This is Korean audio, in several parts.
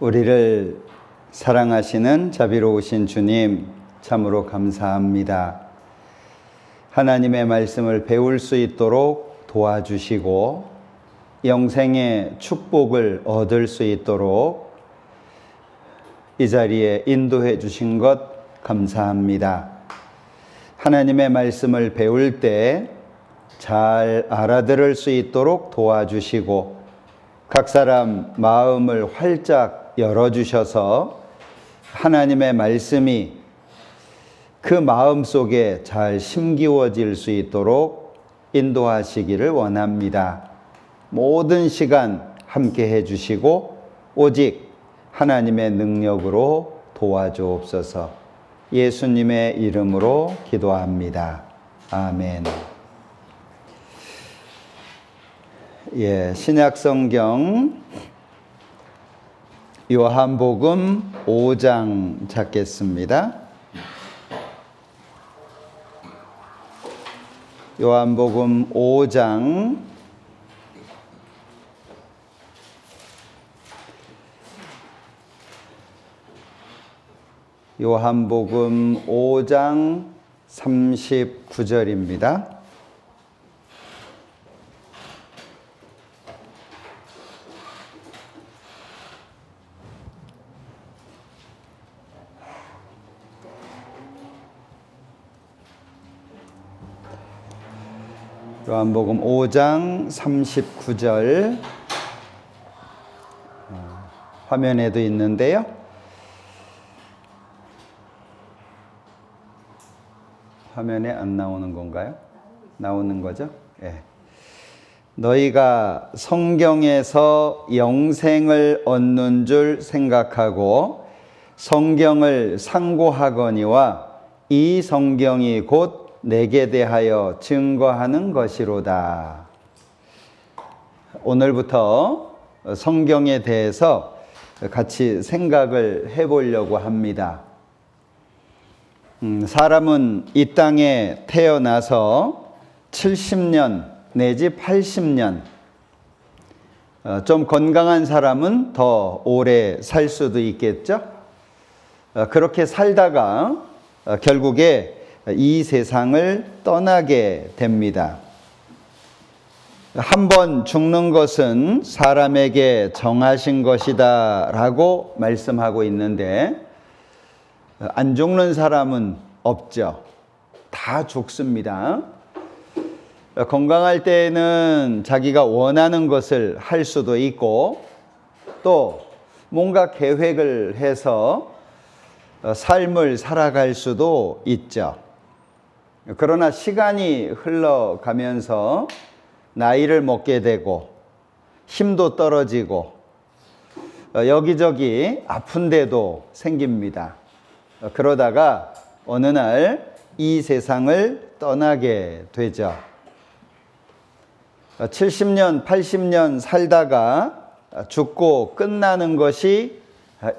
우리를 사랑하시는 자비로우신 주님, 참으로 감사합니다. 하나님의 말씀을 배울 수 있도록 도와주시고 영생의 축복을 얻을 수 있도록 이 자리에 인도해 주신 것 감사합니다. 하나님의 말씀을 배울 때 잘 알아들을 수 있도록 도와주시고 각 사람 마음을 활짝 열어주셔서 하나님의 말씀이 그 마음 속에 잘 심기워질 수 있도록 인도하시기를 원합니다. 모든 시간 함께 해주시고 오직 하나님의 능력으로 도와주옵소서. 예수님의 이름으로 기도합니다. 아멘. 신약성경 요한복음 5장 찾겠습니다. 요한복음 5장 39절입니다. 요한복음 5장 39절 화면에도 있는데요. 화면에 안 나오는 건가요? 나오는 거죠? 네. 너희가 성경에서 영생을 얻는 줄 생각하고 성경을 상고하거니와 이 성경이 곧 내게 대하여 증거하는 것이로다. 오늘부터 성경에 대해서 같이 생각을 해보려고 합니다. 사람은 이 땅에 태어나서 70년 내지 80년, 좀 건강한 사람은 더 오래 살 수도 있겠죠. 그렇게 살다가 결국에 이 세상을 떠나게 됩니다. 한 번 죽는 것은 사람에게 정하신 것이다 라고 말씀하고 있는데 안 죽는 사람은 없죠. 다 죽습니다. 건강할 때에는 자기가 원하는 것을 할 수도 있고 또 뭔가 계획을 해서 삶을 살아갈 수도 있죠. 그러나 시간이 흘러가면서 나이를 먹게 되고 힘도 떨어지고 여기저기 아픈 데도 생깁니다. 그러다가 어느 날 이 세상을 떠나게 되죠. 70년, 80년 살다가 죽고 끝나는 것이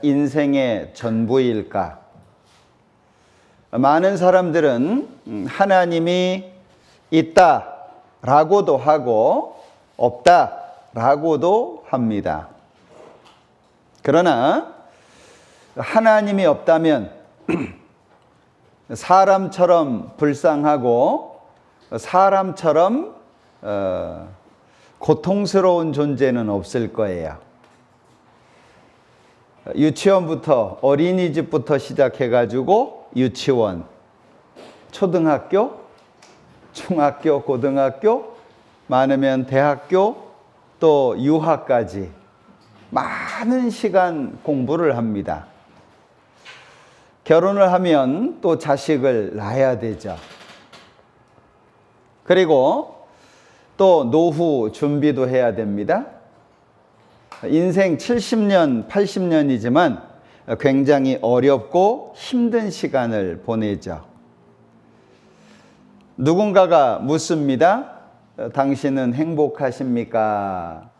인생의 전부일까? 많은 사람들은 하나님이 있다라고도 하고 없다라고도 합니다. 그러나 하나님이 없다면 사람처럼 불쌍하고 사람처럼 고통스러운 존재는 없을 거예요. 유치원부터 어린이집부터 시작해가지고 유치원, 초등학교, 중학교, 고등학교, 많으면 대학교, 또 유학까지 많은 시간 공부를 합니다. 결혼을 하면 또 자식을 낳아야 되죠. 그리고 또 노후 준비도 해야 됩니다. 인생 70년, 80년이지만 굉장히 어렵고 힘든 시간을 보내죠. 누군가가 묻습니다. 당신은 행복하십니까?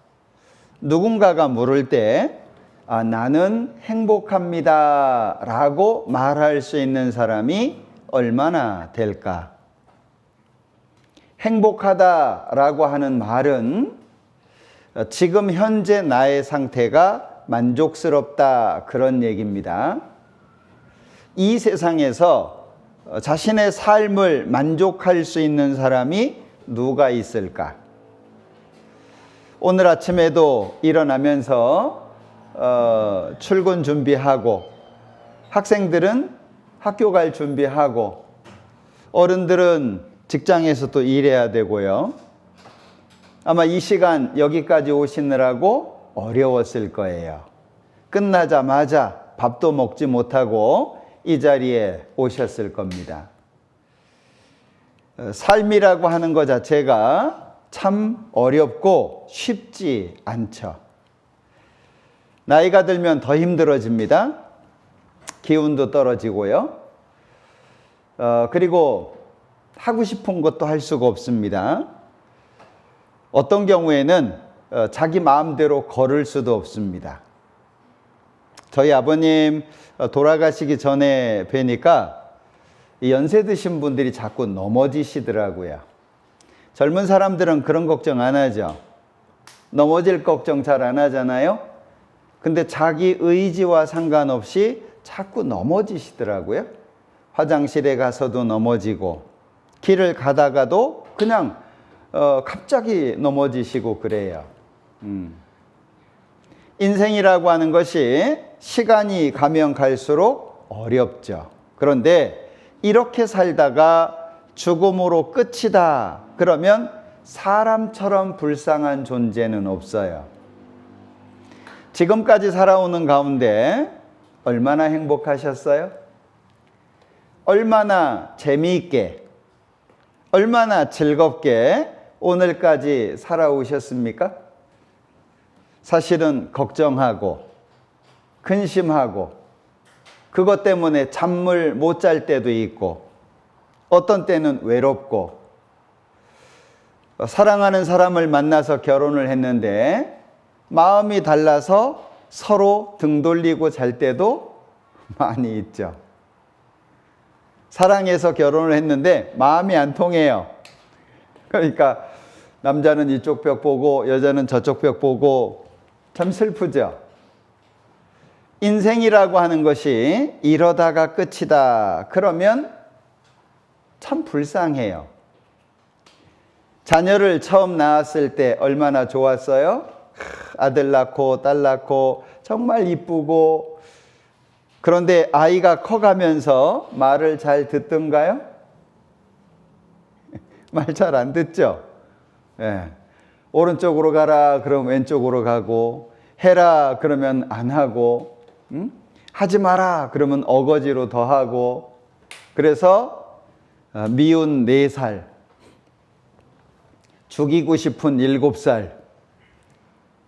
누군가가 물을 때 나는 행복합니다 라고 말할 수 있는 사람이 얼마나 될까? 행복하다라고 하는 말은 지금 현재 나의 상태가 만족스럽다 그런 얘기입니다. 이 세상에서 자신의 삶을 만족할 수 있는 사람이 누가 있을까? 오늘 아침에도 일어나면서 출근 준비하고 학생들은 학교 갈 준비하고 어른들은 직장에서 또 일해야 되고요. 아마 이 시간 여기까지 오시느라고 어려웠을 거예요. 끝나자마자 밥도 먹지 못하고 이 자리에 오셨을 겁니다. 삶이라고 하는 것 자체가 참 어렵고 쉽지 않죠. 나이가 들면 더 힘들어집니다. 기운도 떨어지고요. 그리고 하고 싶은 것도 할 수가 없습니다. 어떤 경우에는 자기 마음대로 걸을 수도 없습니다. 저희 아버님 돌아가시기 전에 뵈니까 연세 드신 분들이 자꾸 넘어지시더라고요. 젊은 사람들은 그런 걱정 안 하죠. 넘어질 걱정 잘 안 하잖아요. 근데 자기 의지와 상관없이 자꾸 넘어지시더라고요. 화장실에 가서도 넘어지고 길을 가다가도 그냥 갑자기 넘어지시고 그래요. 인생이라고 하는 것이 시간이 가면 갈수록 어렵죠. 그런데 이렇게 살다가 죽음으로 끝이다 그러면 사람처럼 불쌍한 존재는 없어요. 지금까지 살아오는 가운데 얼마나 행복하셨어요? 얼마나 재미있게, 얼마나 즐겁게 오늘까지 살아오셨습니까? 사실은 걱정하고 근심하고 그것 때문에 잠을 못 잘 때도 있고 어떤 때는 외롭고 사랑하는 사람을 만나서 결혼을 했는데 마음이 달라서 서로 등 돌리고 잘 때도 많이 있죠. 사랑해서 결혼을 했는데 마음이 안 통해요. 그러니까 남자는 이쪽 벽 보고 여자는 저쪽 벽 보고 참 슬프죠. 인생이라고 하는 것이 이러다가 끝이다 그러면 참 불쌍해요. 자녀를 처음 낳았을 때 얼마나 좋았어요? 아들 낳고 딸 낳고 정말 이쁘고, 그런데 아이가 커가면서 말을 잘 듣던가요? 말 잘 안 듣죠? 예. 오른쪽으로 가라 그러면 왼쪽으로 가고, 해라 그러면 안 하고, 하지 마라 그러면 어거지로 더 하고, 그래서 미운 4살, 죽이고 싶은 7살,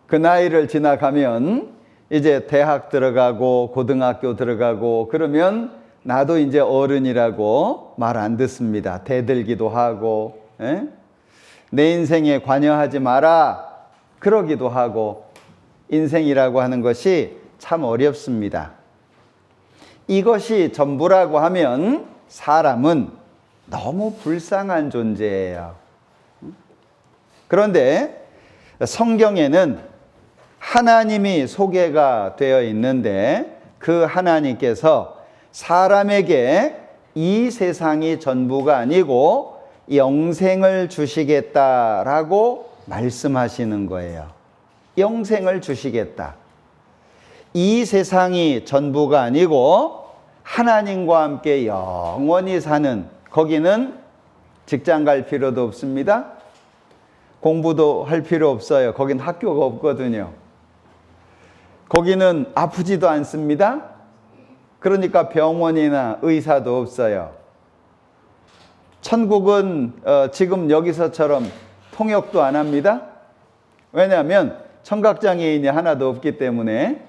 그 나이를 지나가면 이제 대학 들어가고 고등학교 들어가고 그러면 나도 이제 어른이라고 말 안 듣습니다. 대들기도 하고, 내 인생에 관여하지 마라 그러기도 하고, 인생이라고 하는 것이 참 어렵습니다. 이것이 전부라고 하면 사람은 너무 불쌍한 존재예요. 그런데 성경에는 하나님이 소개가 되어 있는데 그 하나님께서 사람에게 이 세상이 전부가 아니고 영생을 주시겠다라고 말씀하시는 거예요. 영생을 주시겠다. 이 세상이 전부가 아니고 하나님과 함께 영원히 사는, 거기는 직장 갈 필요도 없습니다. 공부도 할 필요 없어요. 거긴 학교가 없거든요. 거기는 아프지도 않습니다. 그러니까 병원이나 의사도 없어요. 천국은 지금 여기서처럼 통역도 안 합니다. 왜냐하면 청각장애인이 하나도 없기 때문에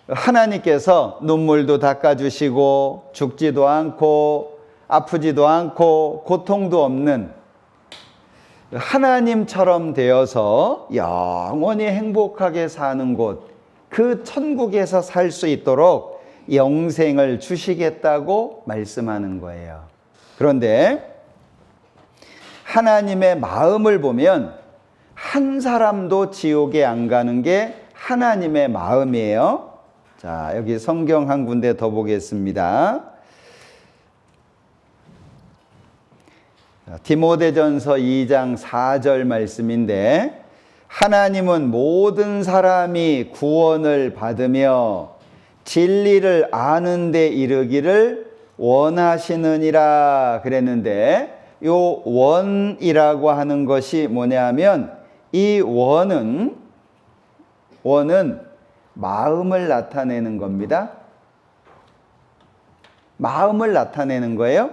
하나님께서 눈물도 닦아주시고 죽지도 않고 아프지도 않고 고통도 없는 하나님처럼 되어서 영원히 행복하게 사는 곳, 그 천국에서 살 수 있도록 영생을 주시겠다고 말씀하는 거예요. 그런데 하나님의 마음을 보면 한 사람도 지옥에 안 가는 게 하나님의 마음이에요. 자, 여기 성경 한 군데 더 보겠습니다. 디모데전서 2장 4절 말씀인데, 하나님은 모든 사람이 구원을 받으며 진리를 아는 데 이르기를 원하시느니라 그랬는데, 요 원이라고 하는 것이 뭐냐면, 이 원은 마음을 나타내는 겁니다. 마음을 나타내는 거예요.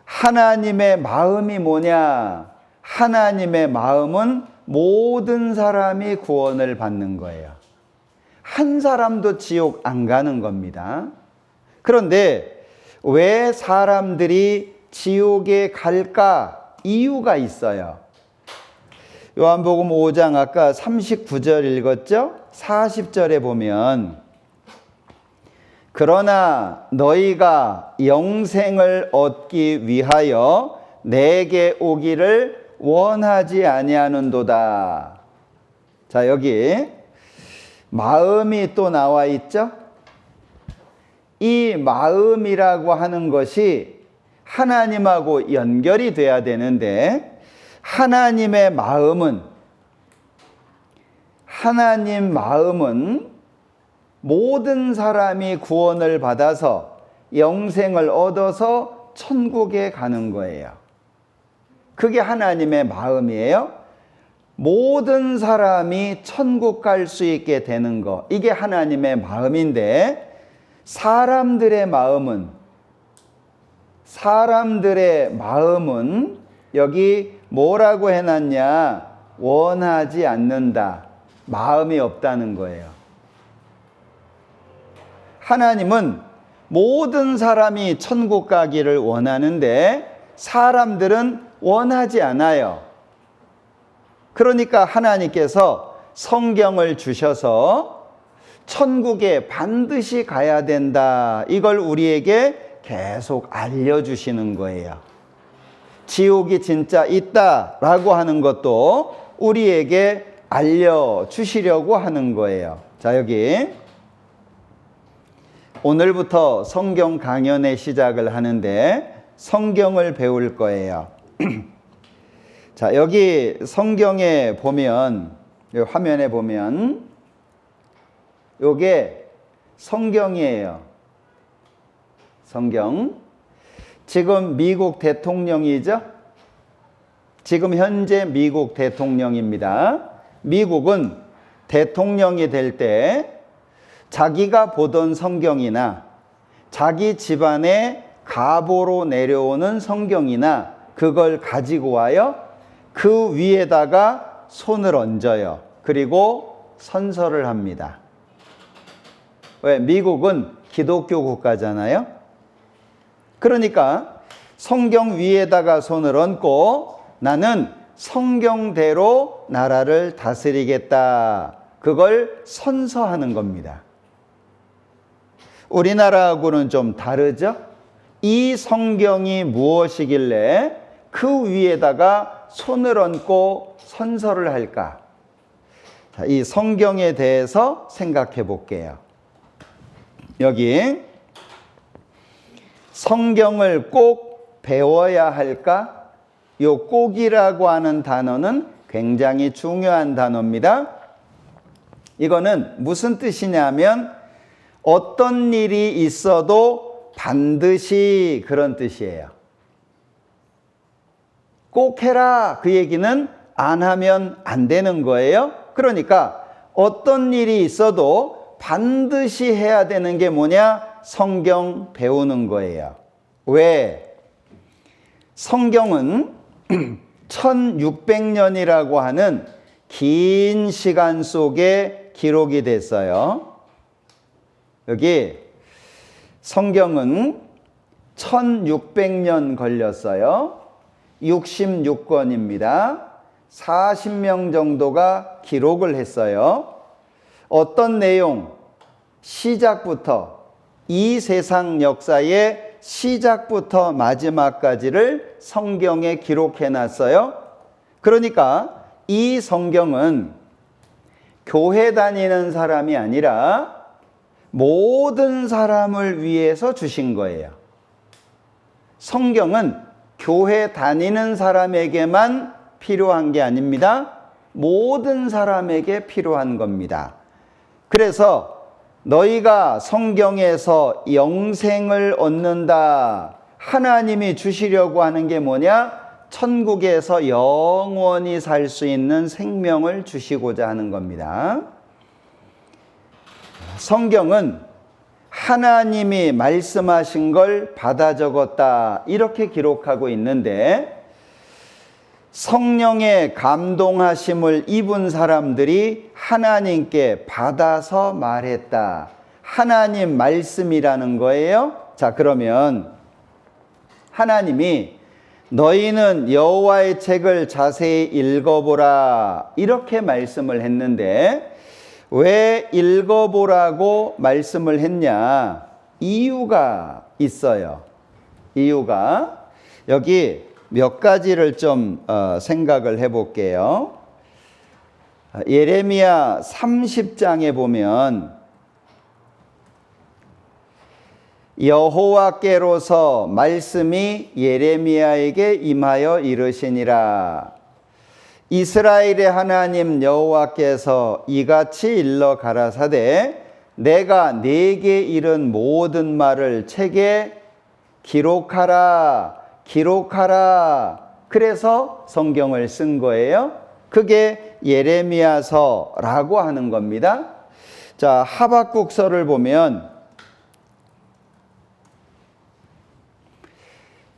하나님의 마음이 뭐냐? 하나님의 마음은 모든 사람이 구원을 받는 거예요. 한 사람도 지옥 안 가는 겁니다. 그런데 왜 사람들이 지옥에 갈까? 이유가 있어요. 요한복음 5장 아까 39절 읽었죠? 40절에 보면, 그러나 너희가 영생을 얻기 위하여 내게 오기를 원하지 아니하는도다. 자, 여기 마음이 또 나와 있죠? 이 마음이라고 하는 것이 하나님하고 연결이 돼야 되는데, 하나님 마음은 모든 사람이 구원을 받아서 영생을 얻어서 천국에 가는 거예요. 그게 하나님의 마음이에요. 모든 사람이 천국 갈 수 있게 되는 거, 이게 하나님의 마음인데, 사람들의 마음은 여기 뭐라고 해놨냐? 원하지 않는다. 마음이 없다는 거예요. 하나님은 모든 사람이 천국 가기를 원하는데 사람들은 원하지 않아요. 그러니까 하나님께서 성경을 주셔서 천국에 반드시 가야 된다, 이걸 우리에게 계속 알려주시는 거예요. 지옥이 진짜 있다라고 하는 것도 우리에게 알려주시려고 하는 거예요. 자, 여기 오늘부터 성경 강연의 시작을 하는데 성경을 배울 거예요. 자, 여기 성경에 보면, 여기 화면에 보면 요게 성경이에요. 성경. 지금 미국 대통령이죠? 지금 현재 미국 대통령입니다. 미국은 대통령이 될 때 자기가 보던 성경이나 자기 집안에 가보로 내려오는 성경이나 그걸 가지고 와요. 그 위에다가 손을 얹어요. 그리고 선서를 합니다. 왜? 미국은 기독교 국가잖아요. 그러니까 성경 위에다가 손을 얹고 나는 성경대로 나라를 다스리겠다, 그걸 선서하는 겁니다. 우리나라하고는 좀 다르죠? 이 성경이 무엇이길래 그 위에다가 손을 얹고 선서를 할까? 자, 이 성경에 대해서 생각해 볼게요. 여기 성경을 꼭 배워야 할까? 요 꼭이라고 하는 단어는 굉장히 중요한 단어입니다. 이거는 무슨 뜻이냐면 어떤 일이 있어도 반드시, 그런 뜻이에요. 꼭 해라, 그 얘기는 안 하면 안 되는 거예요. 그러니까 어떤 일이 있어도 반드시 해야 되는 게 뭐냐? 성경 배우는 거예요. 왜? 성경은 1600년이라고 하는 긴 시간 속에 기록이 됐어요. 여기 성경은 1600년 걸렸어요. 66권입니다. 40명 정도가 기록을 했어요. 어떤 내용? 시작부터, 이 세상 역사의 시작부터 마지막까지를 성경에 기록해 놨어요. 그러니까 이 성경은 교회 다니는 사람이 아니라 모든 사람을 위해서 주신 거예요. 성경은 교회 다니는 사람에게만 필요한 게 아닙니다. 모든 사람에게 필요한 겁니다. 그래서 너희가 성경에서 영생을 얻는다, 하나님이 주시려고 하는 게 뭐냐? 천국에서 영원히 살 수 있는 생명을 주시고자 하는 겁니다. 성경은 하나님이 말씀하신 걸 받아 적었다, 이렇게 기록하고 있는데, 성령의 감동하심을 입은 사람들이 하나님께 받아서 말했다. 하나님 말씀이라는 거예요. 자, 그러면 하나님이 너희는 여호와의 책을 자세히 읽어보라, 이렇게 말씀을 했는데, 왜 읽어보라고 말씀을 했냐? 이유가 있어요. 이유가 여기 몇 가지를 좀 생각을 해볼게요. 예레미야 30장에 보면 여호와께로서 말씀이 예레미야에게 임하여 이르시니라. 이스라엘의 하나님 여호와께서 이같이 일러 가라사대 내가 네게 이른 모든 말을 책에 기록하라, 기록하라. 그래서 성경을 쓴 거예요. 그게 예레미야서라고 하는 겁니다. 자, 하박국서를 보면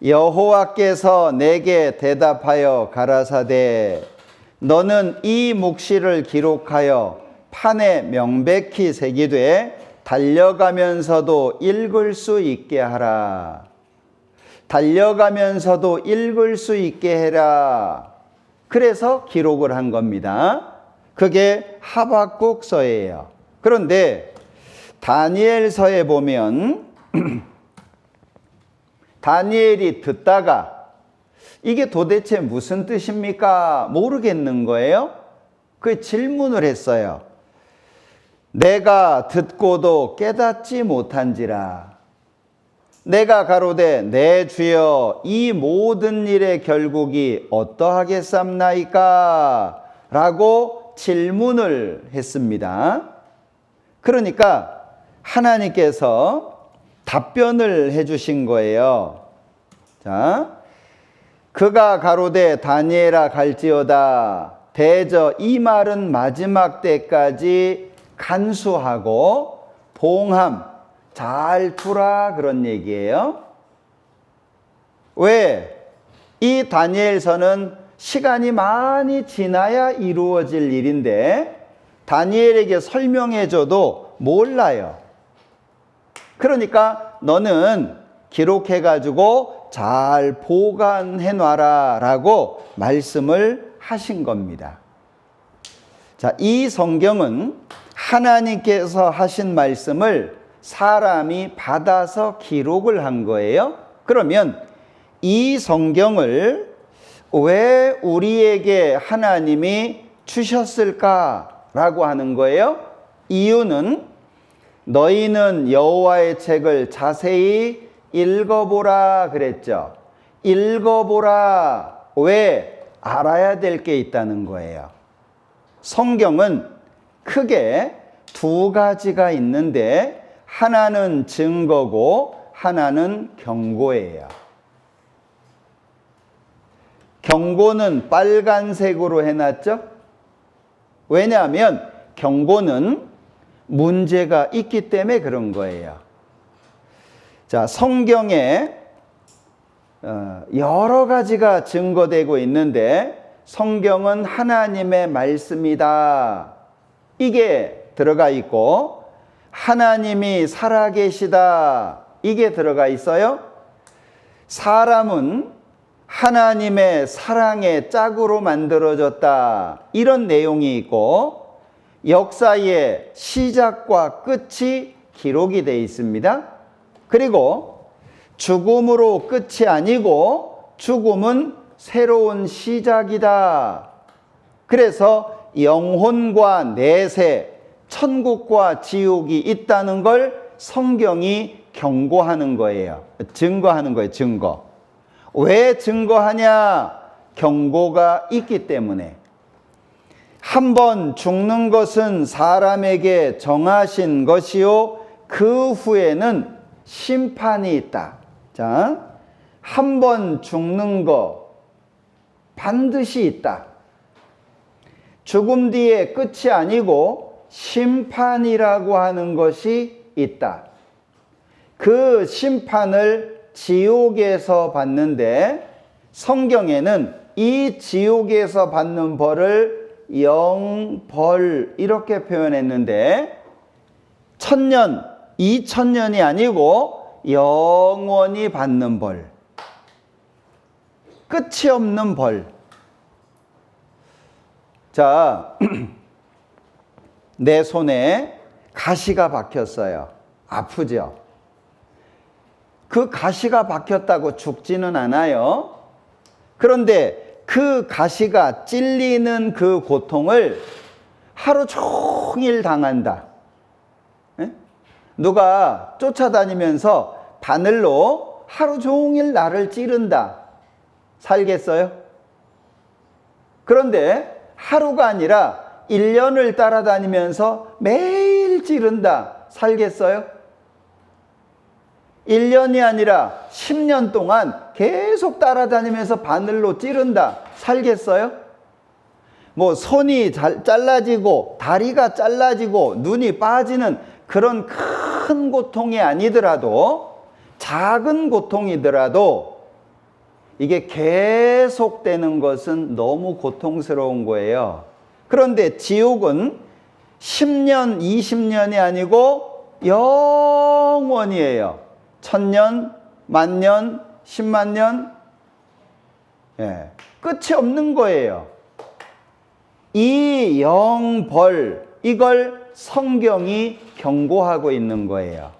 여호와께서 내게 대답하여 가라사대 너는 이 묵시를 기록하여 판에 명백히 새기되 달려가면서도 읽을 수 있게 하라. 달려가면서도 읽을 수 있게 해라. 그래서 기록을 한 겁니다. 그게 하박국서예요. 그런데 다니엘서에 보면 다니엘이 듣다가 이게 도대체 무슨 뜻입니까? 모르겠는 거예요. 그 질문을 했어요. 내가 듣고도 깨닫지 못한지라. 내가 가로되 내 주여 이 모든 일의 결국이 어떠하겠삼나이까? 라고 질문을 했습니다. 그러니까 하나님께서 답변을 해주신 거예요. 자, 그가 가로되 다니엘아 갈지어다 대저 이 말은 마지막 때까지 간수하고 봉함 잘 두라, 그런 얘기예요. 왜? 이 다니엘서는 시간이 많이 지나야 이루어질 일인데 다니엘에게 설명해줘도 몰라요. 그러니까 너는 기록해가지고 잘 보관해놔라 라고 말씀을 하신 겁니다. 자, 이 성경은 하나님께서 하신 말씀을 사람이 받아서 기록을 한 거예요. 그러면 이 성경을 왜 우리에게 하나님이 주셨을까라고 하는 거예요. 이유는 너희는 여호와의 책을 자세히 읽어보라 그랬죠. 읽어보라. 왜? 알아야 될 게 있다는 거예요. 성경은 크게 두 가지가 있는데 하나는 증거고 하나는 경고예요. 경고는 빨간색으로 해놨죠? 왜냐하면 경고는 문제가 있기 때문에 그런 거예요. 자, 성경에 여러 가지가 증거되고 있는데 성경은 하나님의 말씀이다, 이게 들어가 있고 하나님이 살아계시다, 이게 들어가 있어요. 사람은 하나님의 사랑의 짝으로 만들어졌다, 이런 내용이 있고 역사의 시작과 끝이 기록이 되어 있습니다. 그리고 죽음으로 끝이 아니고 죽음은 새로운 시작이다. 그래서 영혼과 내세, 천국과 지옥이 있다는 걸 성경이 경고하는 거예요. 증거하는 거예요. 증거. 왜 증거하냐? 경고가 있기 때문에. 한 번 죽는 것은 사람에게 정하신 것이요, 그 후에는 심판이 있다. 자, 한 번 죽는 거 반드시 있다. 죽음 뒤에 끝이 아니고 심판이라고 하는 것이 있다. 그 심판을 지옥에서 받는데, 성경에는 이 지옥에서 받는 벌을 영벌 이렇게 표현했는데, 1000년, 2000년이 아니고 영원히 받는 벌, 끝이 없는 벌. 자, 내 손에 가시가 박혔어요. 아프죠? 그 가시가 박혔다고 죽지는 않아요. 그런데 그 가시가 찔리는 그 고통을 하루 종일 당한다. 에? 누가 쫓아다니면서 바늘로 하루 종일 나를 찌른다. 살겠어요? 그런데 하루가 아니라 1년을 따라다니면서 매일 찌른다. 살겠어요? 1년이 아니라 10년 동안 계속 따라다니면서 바늘로 찌른다. 살겠어요? 뭐 손이 잘라지고 다리가 잘라지고 눈이 빠지는 그런 큰 고통이 아니더라도, 작은 고통이더라도 이게 계속되는 것은 너무 고통스러운 거예요. 그런데 지옥은 10년, 20년이 아니고 영원이에요. 1000년, 10,000년, 100,000년, 예, 끝이 없는 거예요. 이 영벌, 이걸 성경이 경고하고 있는 거예요.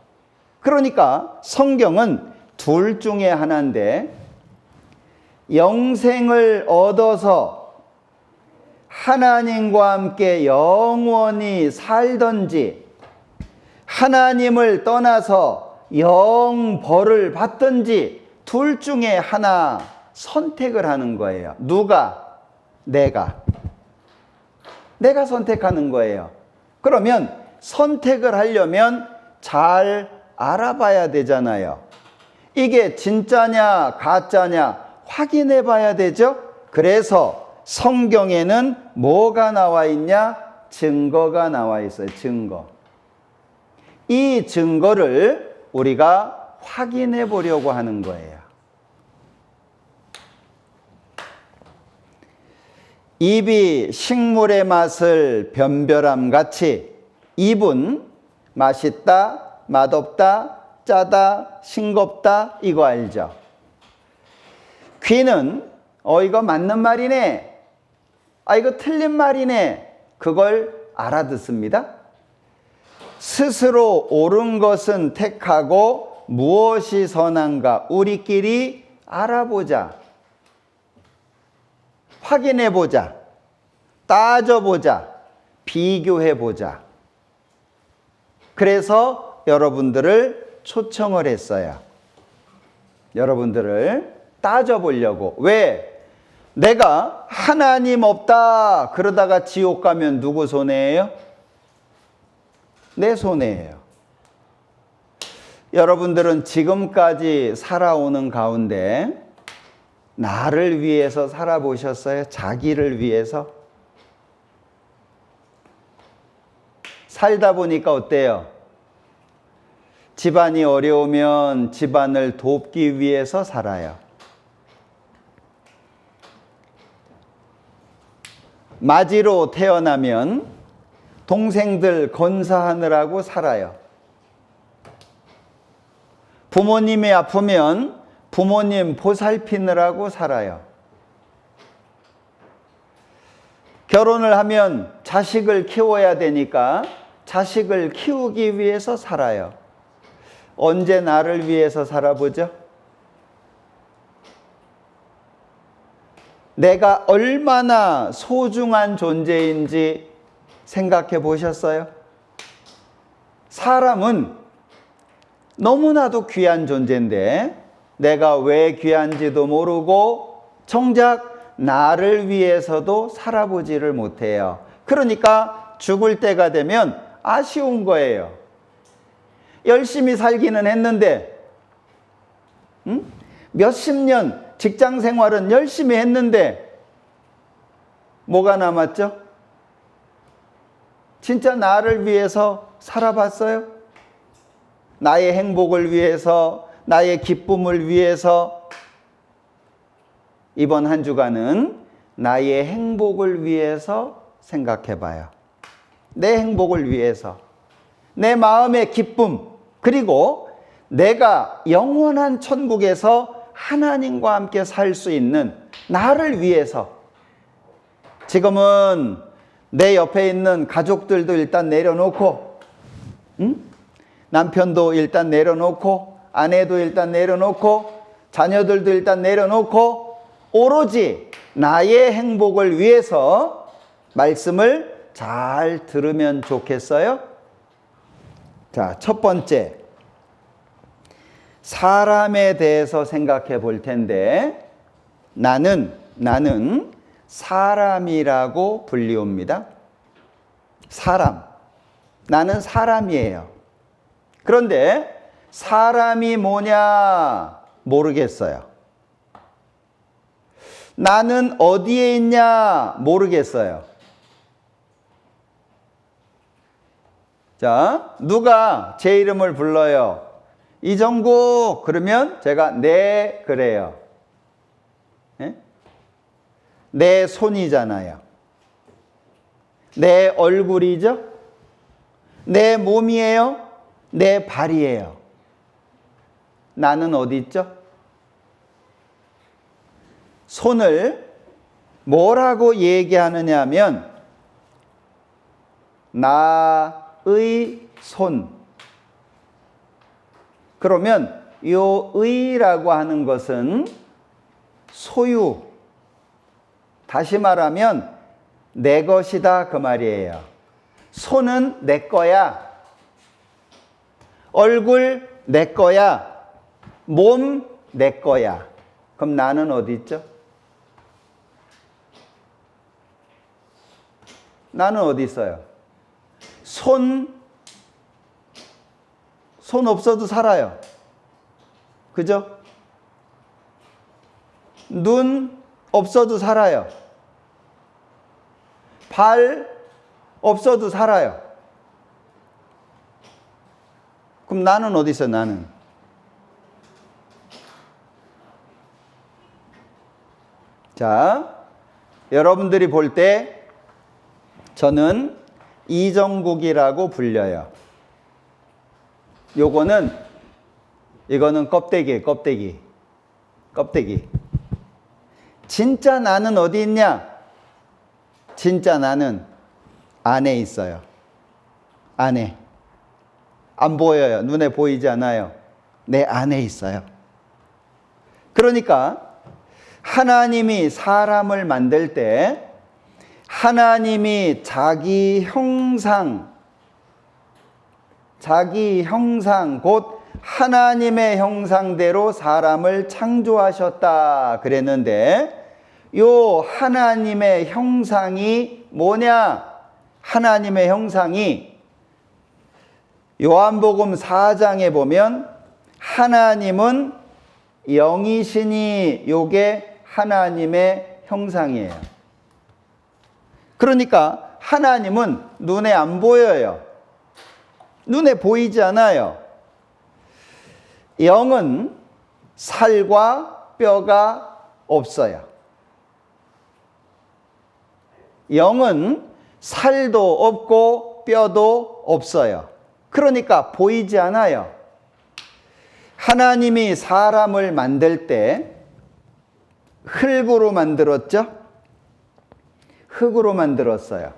그러니까 성경은 둘 중에 하나인데, 영생을 얻어서 하나님과 함께 영원히 살든지, 하나님을 떠나서 영벌을 받든지, 둘 중에 하나 선택을 하는 거예요. 누가? 내가 선택하는 거예요. 그러면 선택을 하려면 잘 알아봐야 되잖아요. 이게 진짜냐 가짜냐 확인해 봐야 되죠. 그래서 성경에는 뭐가 나와 있냐? 증거가 나와 있어요. 증거. 이 증거를 우리가 확인해 보려고 하는 거예요. 입이 식물의 맛을 변별함 같이 입은 맛있다, 맛없다, 짜다, 싱겁다, 이거 알죠? 귀는 이거 맞는 말이네, 이거 틀린 말이네, 그걸 알아듣습니다. 스스로 옳은 것은 택하고 무엇이 선한가 우리끼리 알아보자, 확인해보자, 따져보자, 비교해보자. 그래서 여러분들을 초청을 했어요. 여러분들을 따져보려고. 왜? 내가 하나님 없다 그러다가 지옥 가면 누구 손해예요? 내 손해예요. 여러분들은 지금까지 살아오는 가운데 나를 위해서 살아보셨어요? 자기를 위해서? 살다 보니까 어때요? 집안이 어려우면 집안을 돕기 위해서 살아요. 마지로 태어나면 동생들 건사하느라고 살아요. 부모님이 아프면 부모님 보살피느라고 살아요. 결혼을 하면 자식을 키워야 되니까 자식을 키우기 위해서 살아요. 언제 나를 위해서 살아보죠? 내가 얼마나 소중한 존재인지 생각해 보셨어요? 사람은 너무나도 귀한 존재인데 내가 왜 귀한지도 모르고 정작 나를 위해서도 살아보지를 못해요. 그러니까 죽을 때가 되면 아쉬운 거예요. 열심히 살기는 했는데 몇십 년 직장 생활은 열심히 했는데 뭐가 남았죠? 진짜 나를 위해서 살아봤어요? 나의 행복을 위해서, 나의 기쁨을 위해서. 이번 한 주간은 나의 행복을 위해서 생각해 봐요. 내 행복을 위해서, 내 마음의 기쁨, 그리고 내가 영원한 천국에서 하나님과 함께 살 수 있는 나를 위해서. 지금은 내 옆에 있는 가족들도 일단 내려놓고, 남편도 일단 내려놓고, 아내도 일단 내려놓고, 자녀들도 일단 내려놓고, 오로지 나의 행복을 위해서 말씀을 잘 들으면 좋겠어요? 자, 첫 번째, 사람에 대해서 생각해 볼 텐데, 나는 사람이라고 불리웁니다. 사람. 나는 사람이에요. 그런데 사람이 뭐냐 모르겠어요. 나는 어디에 있냐 모르겠어요. 자, 누가 제 이름을 불러요? 이정국 그러면 제가 네 그래요. 네? 내 손이잖아요. 내 얼굴이죠? 내 몸이에요? 내 발이에요. 나는 어디 있죠? 손을 뭐라고 얘기하느냐 하면 나의 손. 그러면 요 의라고 하는 것은 소유. 다시 말하면 내 것이다 그 말이에요. 손은 내 거야. 얼굴 내 거야. 몸 내 거야. 그럼 나는 어디 있죠? 나는 어디 있어요? 손 없어도 살아요. 그죠? 눈 없어도 살아요. 발 없어도 살아요. 그럼 나는 어디 있어? 나는. 자, 여러분들이 볼 때 저는 이정국이라고 불려요. 이거는 껍데기예요, 껍데기. 진짜 나는 어디 있냐? 진짜 나는 안에 있어요. 안에. 안 보여요. 눈에 보이지 않아요. 내 안에 있어요. 그러니까 하나님이 사람을 만들 때 하나님이 자기 형상 곧 하나님의 형상대로 사람을 창조하셨다 그랬는데 요 하나님의 형상이 뭐냐? 하나님의 형상이 요한복음 4장에 보면 하나님은 영이시니 요게 하나님의 형상이에요. 그러니까 하나님은 눈에 안 보여요. 눈에 보이지 않아요. 영은 살과 뼈가 없어요. 영은 살도 없고 뼈도 없어요. 그러니까 보이지 않아요. 하나님이 사람을 만들 때 흙으로 만들었죠? 흙으로 만들었어요.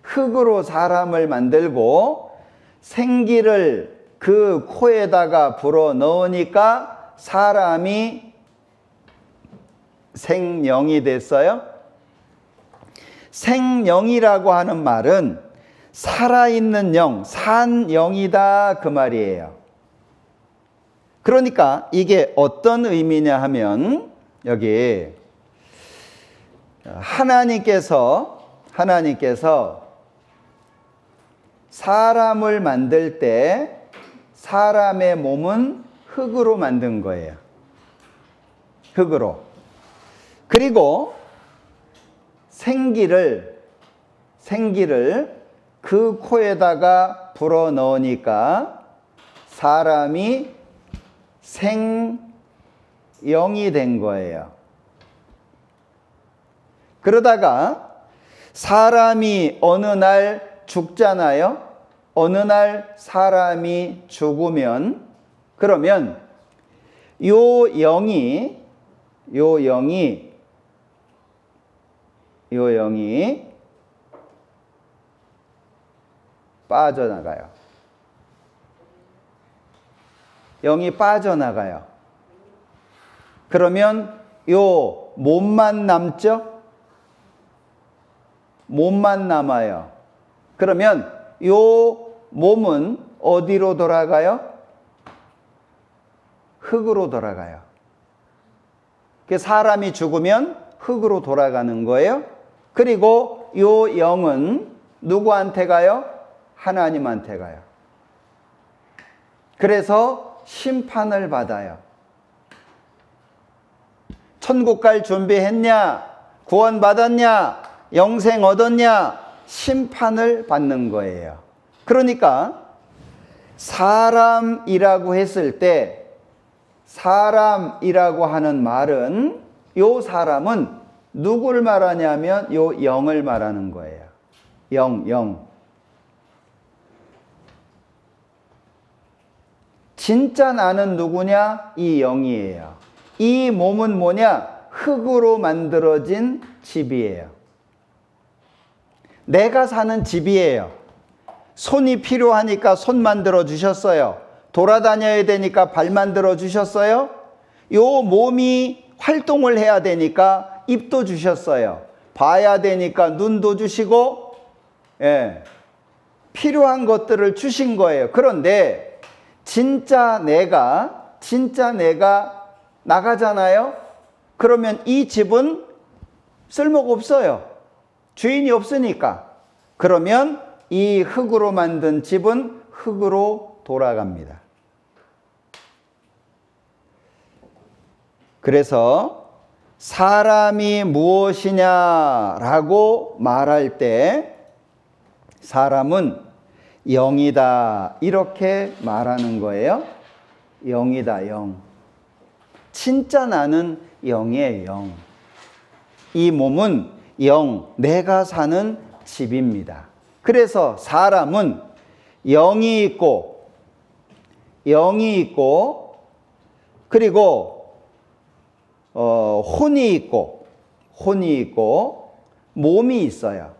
흙으로 사람을 만들고 생기를 그 코에다가 불어 넣으니까 사람이 생영이 됐어요. 생영이라고 하는 말은 살아있는 영, 산 영이다 그 말이에요. 그러니까 이게 어떤 의미냐 하면 여기 하나님께서 사람을 만들 때 사람의 몸은 흙으로 만든 거예요. 흙으로. 그리고 생기를 그 코에다가 불어 넣으니까 사람이 생영이 된 거예요. 그러다가 사람이 어느 날 죽잖아요. 어느 날 사람이 죽으면 그러면 요 영이 빠져나가요. 영이 빠져나가요. 그러면 요 몸만 남죠? 몸만 남아요. 그러면 요 몸은 어디로 돌아가요? 흙으로 돌아가요. 사람이 죽으면 흙으로 돌아가는 거예요. 그리고 요 영은 누구한테 가요? 하나님한테 가요. 그래서 심판을 받아요. 천국 갈 준비했냐? 구원 받았냐? 영생 얻었냐? 심판을 받는 거예요. 그러니까 사람이라고 했을 때 사람이라고 하는 말은 요 사람은 누구를 말하냐면 요 영을 말하는 거예요. 영. 진짜 나는 누구냐? 이 영이에요. 이 몸은 뭐냐? 흙으로 만들어진 집이에요. 내가 사는 집이에요. 손이 필요하니까 손 만들어 주셨어요. 돌아다녀야 되니까 발 만들어 주셨어요. 요 몸이 활동을 해야 되니까 입도 주셨어요. 봐야 되니까 눈도 주시고, 필요한 것들을 주신 거예요. 그런데 진짜 내가 나가잖아요. 그러면 이 집은 쓸모가 없어요. 주인이 없으니까. 그러면 이 흙으로 만든 집은 흙으로 돌아갑니다. 그래서 사람이 무엇이냐라고 말할 때 사람은 영이다 이렇게 말하는 거예요. 영이다, 영. 진짜 나는 영이에요, 영. 이 몸은 영, 내가 사는 집입니다. 그래서 사람은 영이 있고 그리고 혼이 있고 몸이 있어요.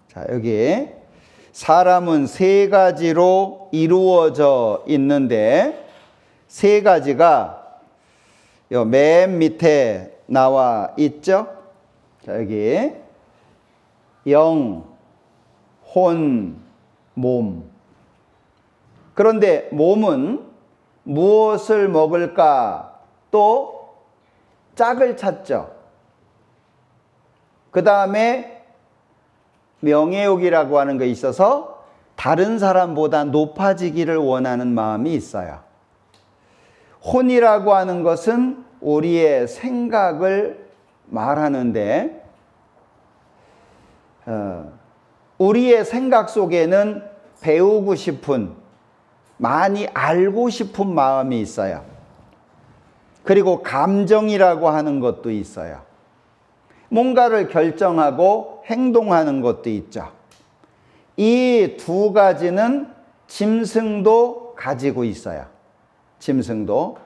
자, 여기 사람은 세 가지로 이루어져 있는데 세 가지가 맨 밑에 나와 있죠? 자, 여기 영, 혼, 몸. 그런데 몸은 무엇을 먹을까? 또 짝을 찾죠. 그 다음에 명예욕이라고 하는 게 있어서 다른 사람보다 높아지기를 원하는 마음이 있어요. 혼이라고 하는 것은 우리의 생각을 말하는데 우리의 생각 속에는 배우고 싶은, 많이 알고 싶은 마음이 있어요. 그리고 감정이라고 하는 것도 있어요. 뭔가를 결정하고 행동하는 것도 있죠. 이 두 가지는 짐승도 가지고 있어요. 짐승도.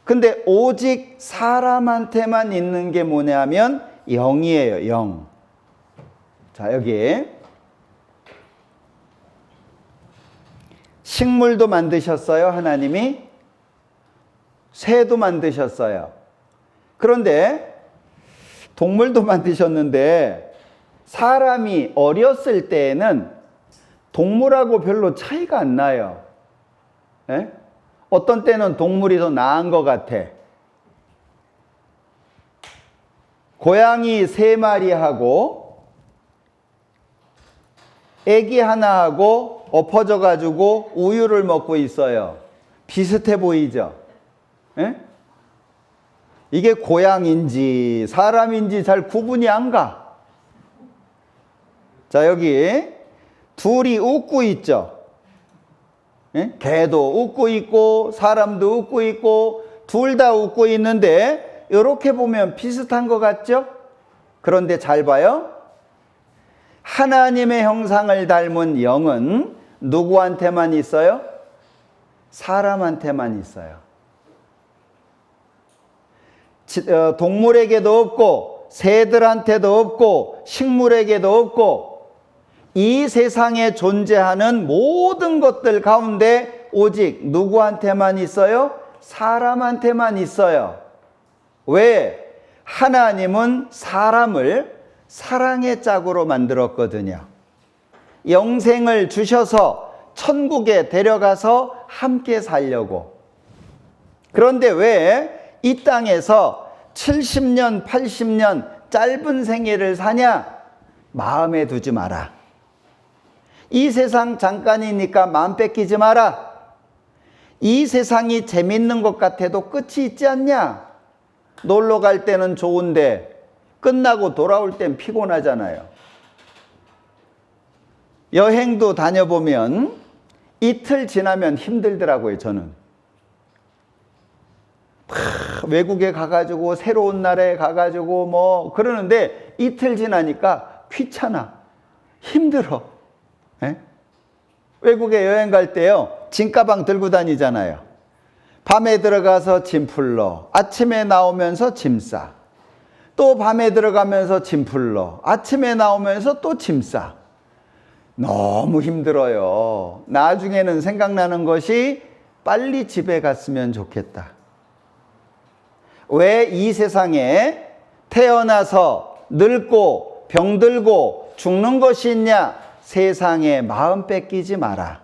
근데 오직 사람한테만 있는 게 뭐냐면 영이에요, 영. 자, 여기 식물도 만드셨어요, 하나님이. 새도 만드셨어요. 그런데 동물도 만드셨는데 사람이 어렸을 때에는 동물하고 별로 차이가 안 나요. 예? 어떤 때는 동물이 더 나은 것 같아. 고양이 3마리하고 애기 하나하고 엎어져 가지고 우유를 먹고 있어요. 비슷해 보이죠? 예? 이게 고양인지 사람인지 잘 구분이 안 가. 자, 여기 둘이 웃고 있죠. 예? 개도 웃고 있고 사람도 웃고 있고 둘 다 웃고 있는데 이렇게 보면 비슷한 것 같죠? 그런데 잘 봐요. 하나님의 형상을 닮은 영은 누구한테만 있어요? 사람한테만 있어요. 동물에게도 없고 새들한테도 없고 식물에게도 없고 이 세상에 존재하는 모든 것들 가운데 오직 누구한테만 있어요? 사람한테만 있어요. 왜? 하나님은 사람을 사랑의 짝으로 만들었거든요. 영생을 주셔서 천국에 데려가서 함께 살려고. 그런데 왜 이 땅에서 70년, 80년 짧은 생애를 사냐? 마음에 두지 마라. 이 세상 잠깐이니까 마음 뺏기지 마라. 이 세상이 재밌는 것 같아도 끝이 있지 않냐? 놀러 갈 때는 좋은데 끝나고 돌아올 땐 피곤하잖아요. 여행도 다녀보면 이틀 지나면 힘들더라고요, 저는. 외국에 가가지고 새로운 나라에 가가지고 뭐 그러는데 이틀 지나니까 귀찮아. 힘들어. 에? 외국에 여행 갈 때요, 짐가방 들고 다니잖아요. 밤에 들어가서 짐 풀러, 아침에 나오면서 짐 싸. 또 밤에 들어가면서 짐 풀러, 아침에 나오면서 또 짐 싸. 너무 힘들어요. 나중에는 생각나는 것이 빨리 집에 갔으면 좋겠다. 왜 이 세상에 태어나서 늙고 병들고 죽는 것이 있냐? 세상에 마음 뺏기지 마라.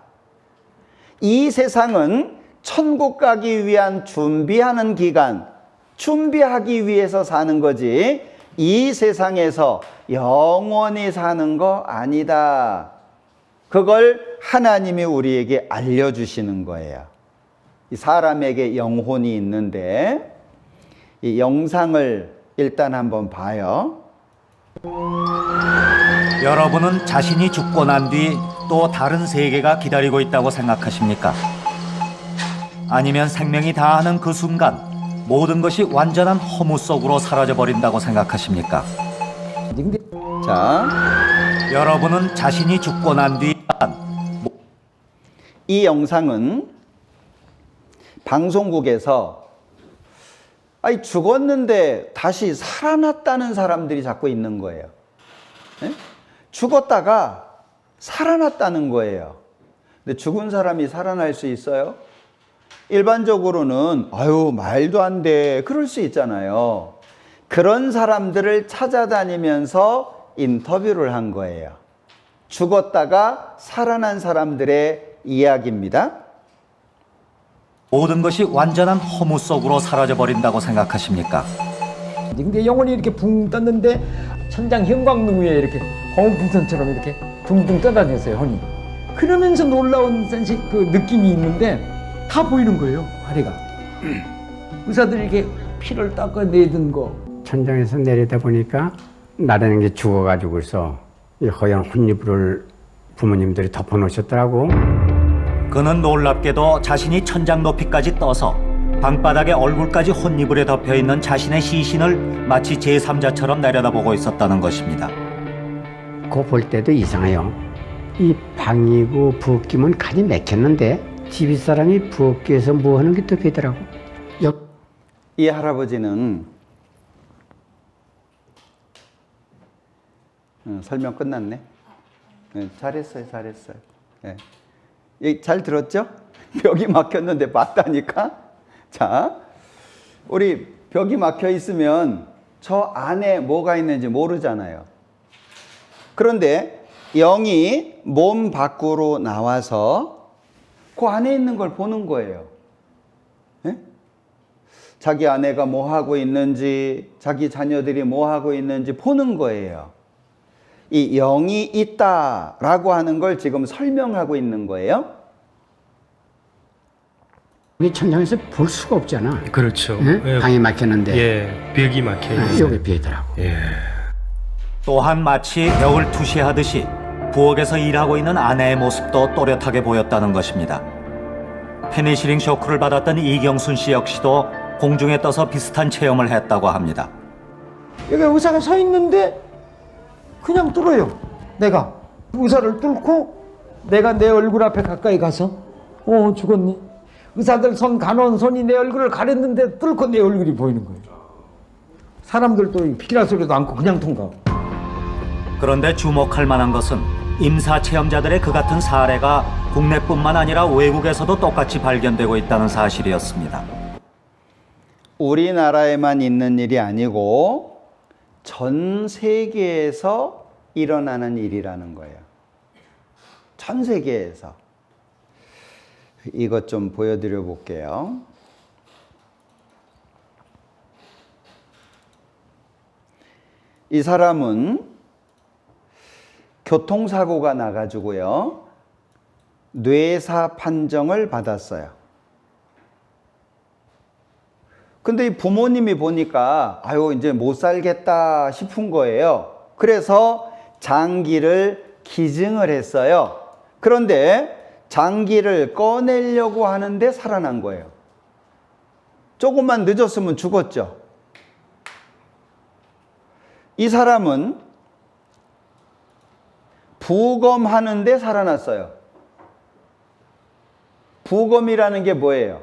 이 세상은 천국 가기 위한 준비하는 기간, 준비하기 위해서 사는 거지 이 세상에서 영원히 사는 거 아니다. 그걸 하나님이 우리에게 알려주시는 거예요. 이 사람에게 영혼이 있는데 이 영상을 일단 한번 봐요. 여러분은 자신이 죽고 난 뒤 또 다른 세계가 기다리고 있다고 생각하십니까? 아니면 생명이 다하는 그 순간 모든 것이 완전한 허무 속으로 사라져버린다고 생각하십니까? 자, 여러분은 자신이 죽고 난 뒤 이 영상은 방송국에서 죽었는데 다시 살아났다는 사람들이 자꾸 있는 거예요. 네? 죽었다가 살아났다는 거예요. 근데 죽은 사람이 살아날 수 있어요? 일반적으로는 말도 안 돼. 그럴 수 있잖아요. 그런 사람들을 찾아다니면서 인터뷰를 한 거예요. 죽었다가 살아난 사람들의 이야기입니다. 모든 것이 완전한 허무 속으로 사라져버린다고 생각하십니까? 근데 영혼이 이렇게 붕 떴는데 천장 형광등 위에 이렇게 홍풍선처럼 이렇게 둥둥 떠다녔어요, 혼이. 그러면서 놀라운 그 느낌이 있는데 다 보이는 거예요, 아래가. 의사들이 이렇게 피를 닦아내던 거. 천장에서 내리다 보니까 나라는 게 죽어가지고서 이 허연 혼이불을 부모님들이 덮어놓으셨더라고. 그는 놀랍게도 자신이 천장 높이까지 떠서 방바닥에 얼굴까지 혼이불에 덮여있는 자신의 시신을 마치 제3자처럼 내려다보고 있었다는 것입니다. 그거 볼 때도 이상해요. 이 방이고 부엌이면 간이 막혔는데 집이사람이 부엌에서 뭐 하는 게 또 되더라고. 이 할아버지는 설명 끝났네. 잘했어요. 네. 잘 들었죠? 벽이 막혔는데 봤다니까? 자, 우리 벽이 막혀 있으면 저 안에 뭐가 있는지 모르잖아요. 그런데 영이 몸 밖으로 나와서 그 안에 있는 걸 보는 거예요. 예? 자기 아내가 뭐 하고 있는지, 자기 자녀들이 뭐 하고 있는지 보는 거예요. 이 영이 있다라고 하는 걸 지금 설명하고 있는 거예요. 우리 천장에서 볼 수가 없잖아. 그렇죠. 응? 예. 방이 막혔는데 예, 벽이 막혀 있어요. 여기 비더라고. 예. 또한 마치 벽을 투시하듯이 부엌에서 일하고 있는 아내의 모습도 또렷하게 보였다는 것입니다. 페니실링 쇼크를 받았던 이경순 씨 역시도 공중에 떠서 비슷한 체험을 했다고 합니다. 여기 의사가 서 있는데 그냥 뚫어요. 내가 의사를 뚫고 내가 내 얼굴 앞에 가까이 가서 죽었니? 의사들 손, 간호원 손이 내 얼굴을 가렸는데 뚫고 내 얼굴이 보이는 거예요. 사람들도 피라 소리도 않고 그냥 통과하고. 그런데 주목할 만한 것은 임사 체험자들의 그 같은 사례가 국내뿐만 아니라 외국에서도 똑같이 발견되고 있다는 사실이었습니다. 우리나라에만 있는 일이 아니고 전 세계에서 일어나는 일이라는 거예요. 전 세계에서. 이것 좀 보여드려 볼게요. 이 사람은 교통사고가 나가지고요. 뇌사 판정을 받았어요. 근데 이 부모님이 보니까 아유 이제 못 살겠다 싶은 거예요. 그래서 장기를 기증을 했어요. 그런데 장기를 꺼내려고 하는데 살아난 거예요. 조금만 늦었으면 죽었죠. 이 사람은 부검하는데 살아났어요. 부검이라는 게 뭐예요?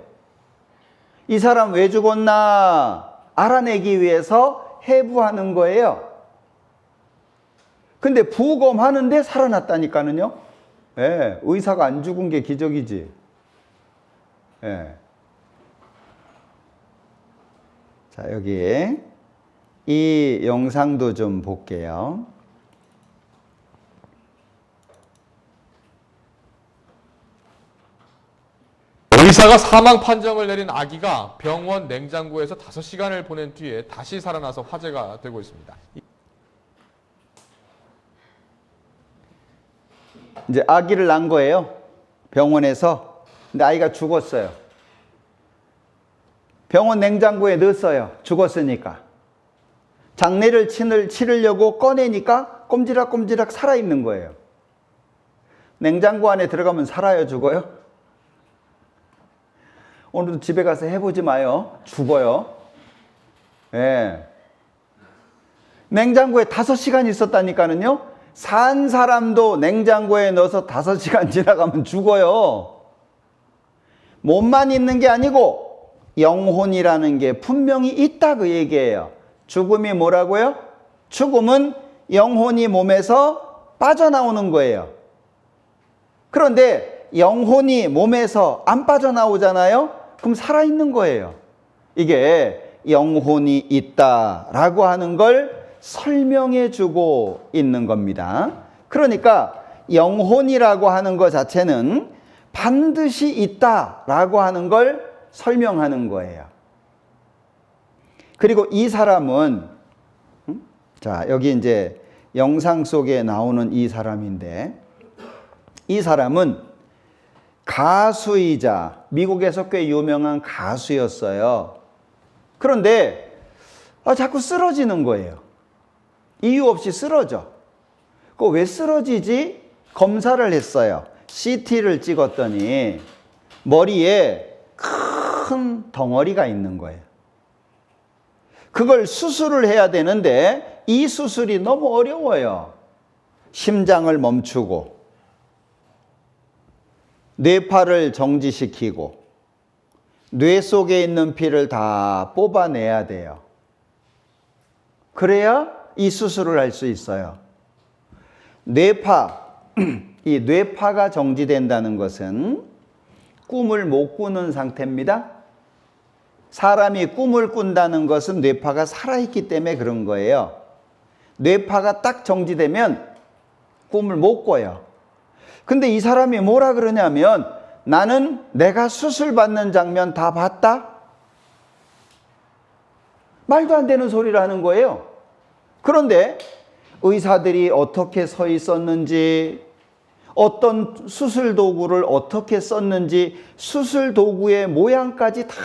이 사람 왜 죽었나 알아내기 위해서 해부하는 거예요. 근데 부검하는데 살아났다니까는요. 예, 의사가 안 죽은 게 기적이지. 예. 자, 여기 이 영상도 좀 볼게요. 의사가 사망 판정을 내린 아기가 병원 냉장고에서 5시간을 보낸 뒤에 다시 살아나서 화제가 되고 있습니다. 이제 아기를 낳은 거예요. 병원에서. 근데 아이가 죽었어요. 병원 냉장고에 넣었어요. 죽었으니까. 장례를 치르려고 꺼내니까 꼼지락꼼지락 살아있는 거예요. 냉장고 안에 들어가면 살아요, 죽어요? 오늘도 집에 가서 해보지 마요. 죽어요. 예. 냉장고에 5시간 있었다니까는요. 산 사람도 냉장고에 넣어서 5시간 지나가면 죽어요. 몸만 있는 게 아니고 영혼이라는 게 분명히 있다 그 얘기예요. 죽음이 뭐라고요? 죽음은 영혼이 몸에서 빠져나오는 거예요. 그런데 영혼이 몸에서 안 빠져나오잖아요? 그럼 살아있는 거예요. 이게 영혼이 있다라고 하는 걸 설명해 주고 있는 겁니다. 그러니까 영혼이라고 하는 것 자체는 반드시 있다라고 하는 걸 설명하는 거예요. 그리고 이 사람은 자, 여기 이제 영상 속에 나오는 이 사람인데 이 사람은 가수이자 미국에서 꽤 유명한 가수였어요. 그런데 자꾸 쓰러지는 거예요. 이유 없이 쓰러져. 그 왜 쓰러지지? 검사를 했어요. CT를 찍었더니 머리에 큰 덩어리가 있는 거예요. 그걸 수술을 해야 되는데 이 수술이 너무 어려워요. 심장을 멈추고 뇌파를 정지시키고 뇌 속에 있는 피를 다 뽑아내야 돼요. 그래야 이 수술을 할 수 있어요. 뇌파, 이 뇌파가 정지된다는 것은 꿈을 못 꾸는 상태입니다. 사람이 꿈을 꾼다는 것은 뇌파가 살아있기 때문에 그런 거예요. 뇌파가 딱 정지되면 꿈을 못 꿔요. 근데 이 사람이 뭐라 그러냐면 나는 내가 수술받는 장면 다 봤다? 말도 안 되는 소리를 하는 거예요. 그런데 의사들이 어떻게 서 있었는지, 어떤 수술 도구를 어떻게 썼는지 수술 도구의 모양까지 다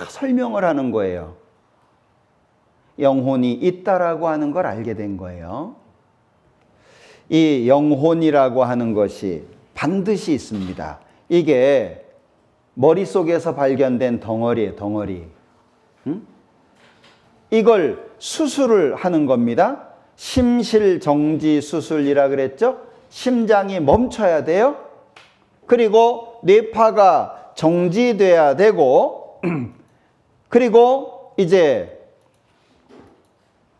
설명을 하는 거예요. 영혼이 있다라고 하는 걸 알게 된 거예요. 이 영혼이라고 하는 것이 반드시 있습니다. 이게 머릿속에서 발견된 덩어리예요, 덩어리. 이걸 수술을 하는 겁니다. 심실정지 수술이라 그랬죠? 심장이 멈춰야 돼요. 그리고 뇌파가 정지돼야 되고 그리고 이제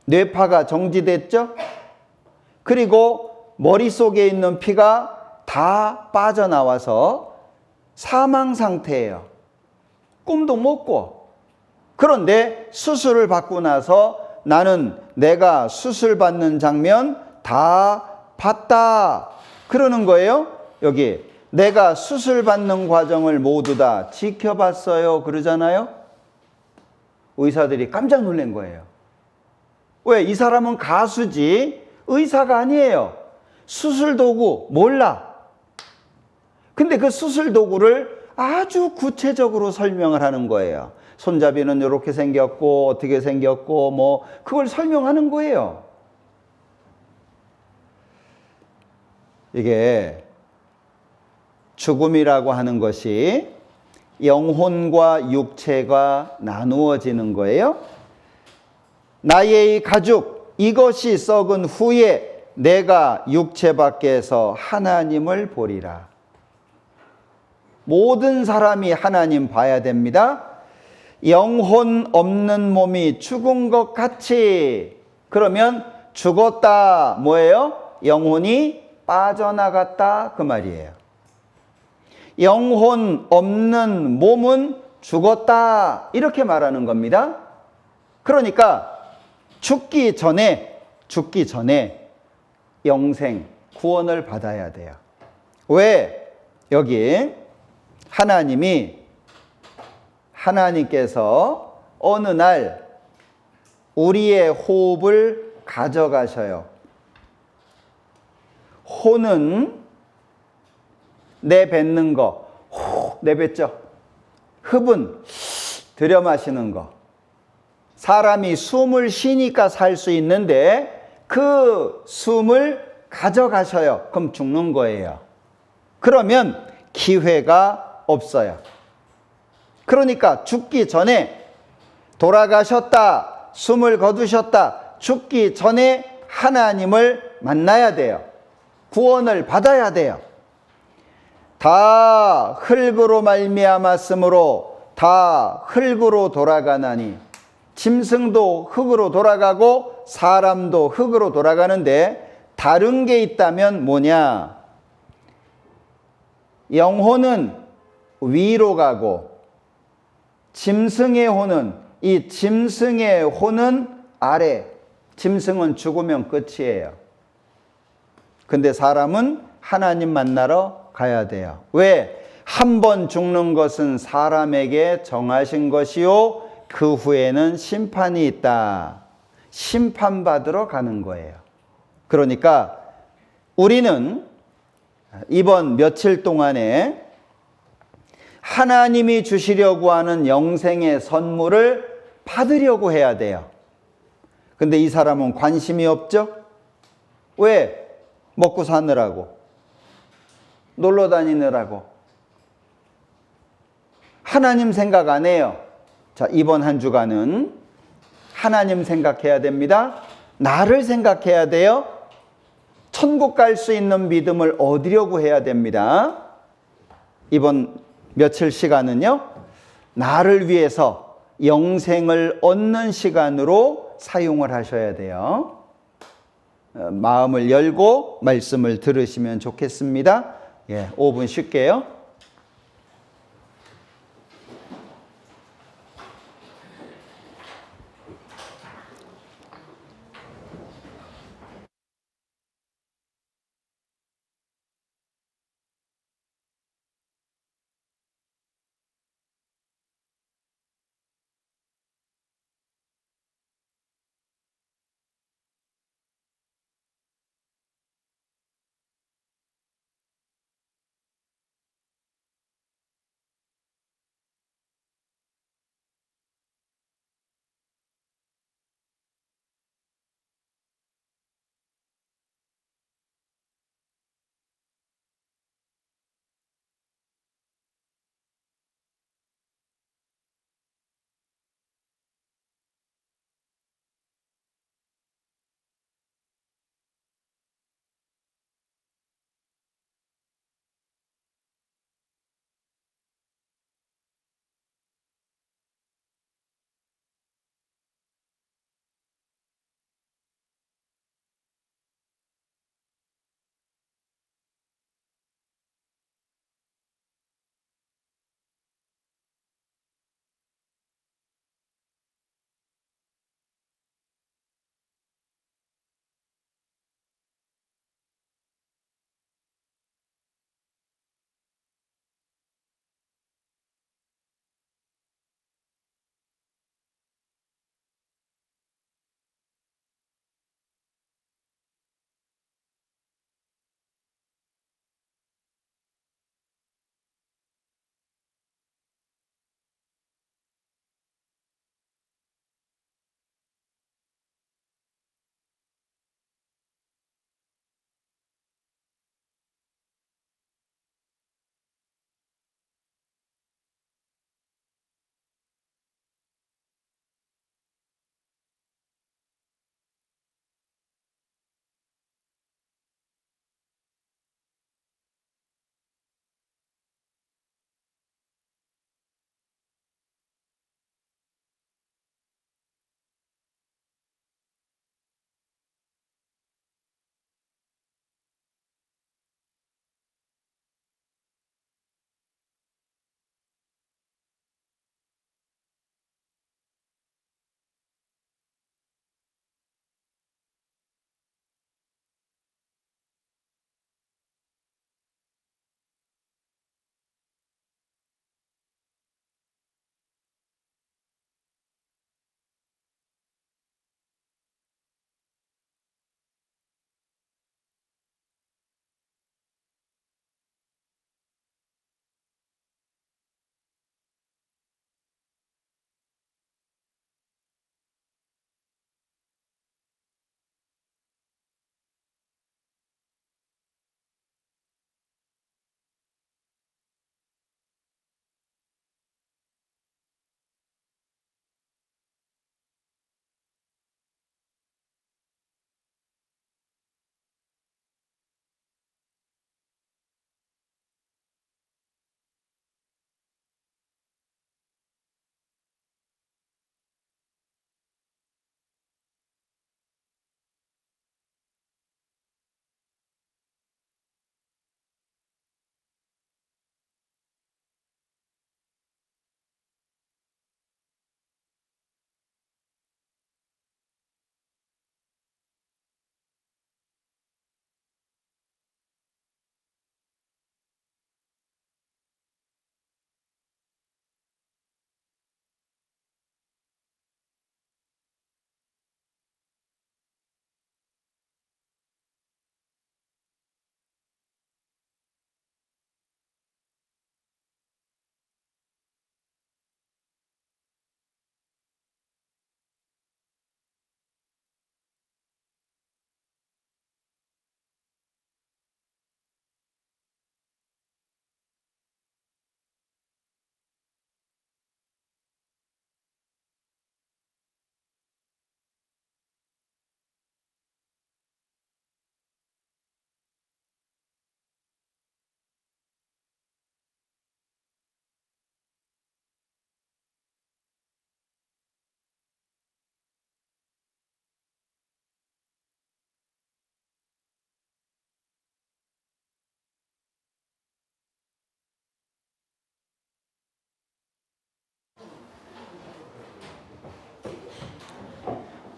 뇌파가 정지됐죠? 그리고 머릿속에 있는 피가 다 빠져나와서 사망 상태예요. 꿈도 못 꿔. 그런데 수술을 받고 나서 나는 내가 수술 받는 장면 다 봤다. 그러는 거예요. 여기 내가 수술 받는 과정을 모두 다 지켜봤어요. 그러잖아요. 의사들이 깜짝 놀란 거예요. 왜? 이 사람은 가수지 의사가 아니에요. 수술 도구 몰라. 근데 그 수술 도구를 아주 구체적으로 설명을 하는 거예요. 손잡이는 이렇게 생겼고 어떻게 생겼고 뭐 그걸 설명하는 거예요. 이게 죽음이라고 하는 것이 영혼과 육체가 나누어지는 거예요. 나의 가죽 이것이 썩은 후에 내가 육체 밖에서 하나님을 보리라. 모든 사람이 하나님 봐야 됩니다. 영혼 없는 몸이 죽은 것 같이. 그러면 죽었다 뭐예요? 영혼이 빠져나갔다 그 말이에요. 영혼 없는 몸은 죽었다 이렇게 말하는 겁니다. 그러니까 죽기 전에 영생 구원을 받아야 돼요. 왜? 여기 하나님께서 어느 날 우리의 호흡을 가져가셔요. 호는 내뱉는 거, 호 내뱉죠. 흡은 들여 마시는 거. 사람이 숨을 쉬니까 살 수 있는데 그 숨을 가져가셔요. 그럼 죽는 거예요. 그러면 기회가 없어요. 그러니까 죽기 전에 돌아가셨다, 숨을 거두셨다, 죽기 전에 하나님을 만나야 돼요. 구원을 받아야 돼요. 다 흙으로 말미암았으므로 다 흙으로 돌아가나니. 짐승도 흙으로 돌아가고 사람도 흙으로 돌아가는데 다른 게 있다면 뭐냐? 영혼은 위로 가고 짐승의 혼은 아래. 짐승은 죽으면 끝이에요. 근데 사람은 하나님 만나러 가야 돼요. 왜? 한 번 죽는 것은 사람에게 정하신 것이요 그 후에는 심판이 있다. 심판받으러 가는 거예요. 그러니까 우리는 이번 며칠 동안에 하나님이 주시려고 하는 영생의 선물을 받으려고 해야 돼요. 근데 이 사람은 관심이 없죠? 왜? 먹고 사느라고, 놀러 다니느라고. 하나님 생각 안 해요. 자, 이번 한 주간은 하나님 생각해야 됩니다. 나를 생각해야 돼요. 천국 갈 수 있는 믿음을 얻으려고 해야 됩니다. 이번 며칠 시간은요, 나를 위해서 영생을 얻는 시간으로 사용을 하셔야 돼요. 마음을 열고 말씀을 들으시면 좋겠습니다. 예, 5분 쉴게요.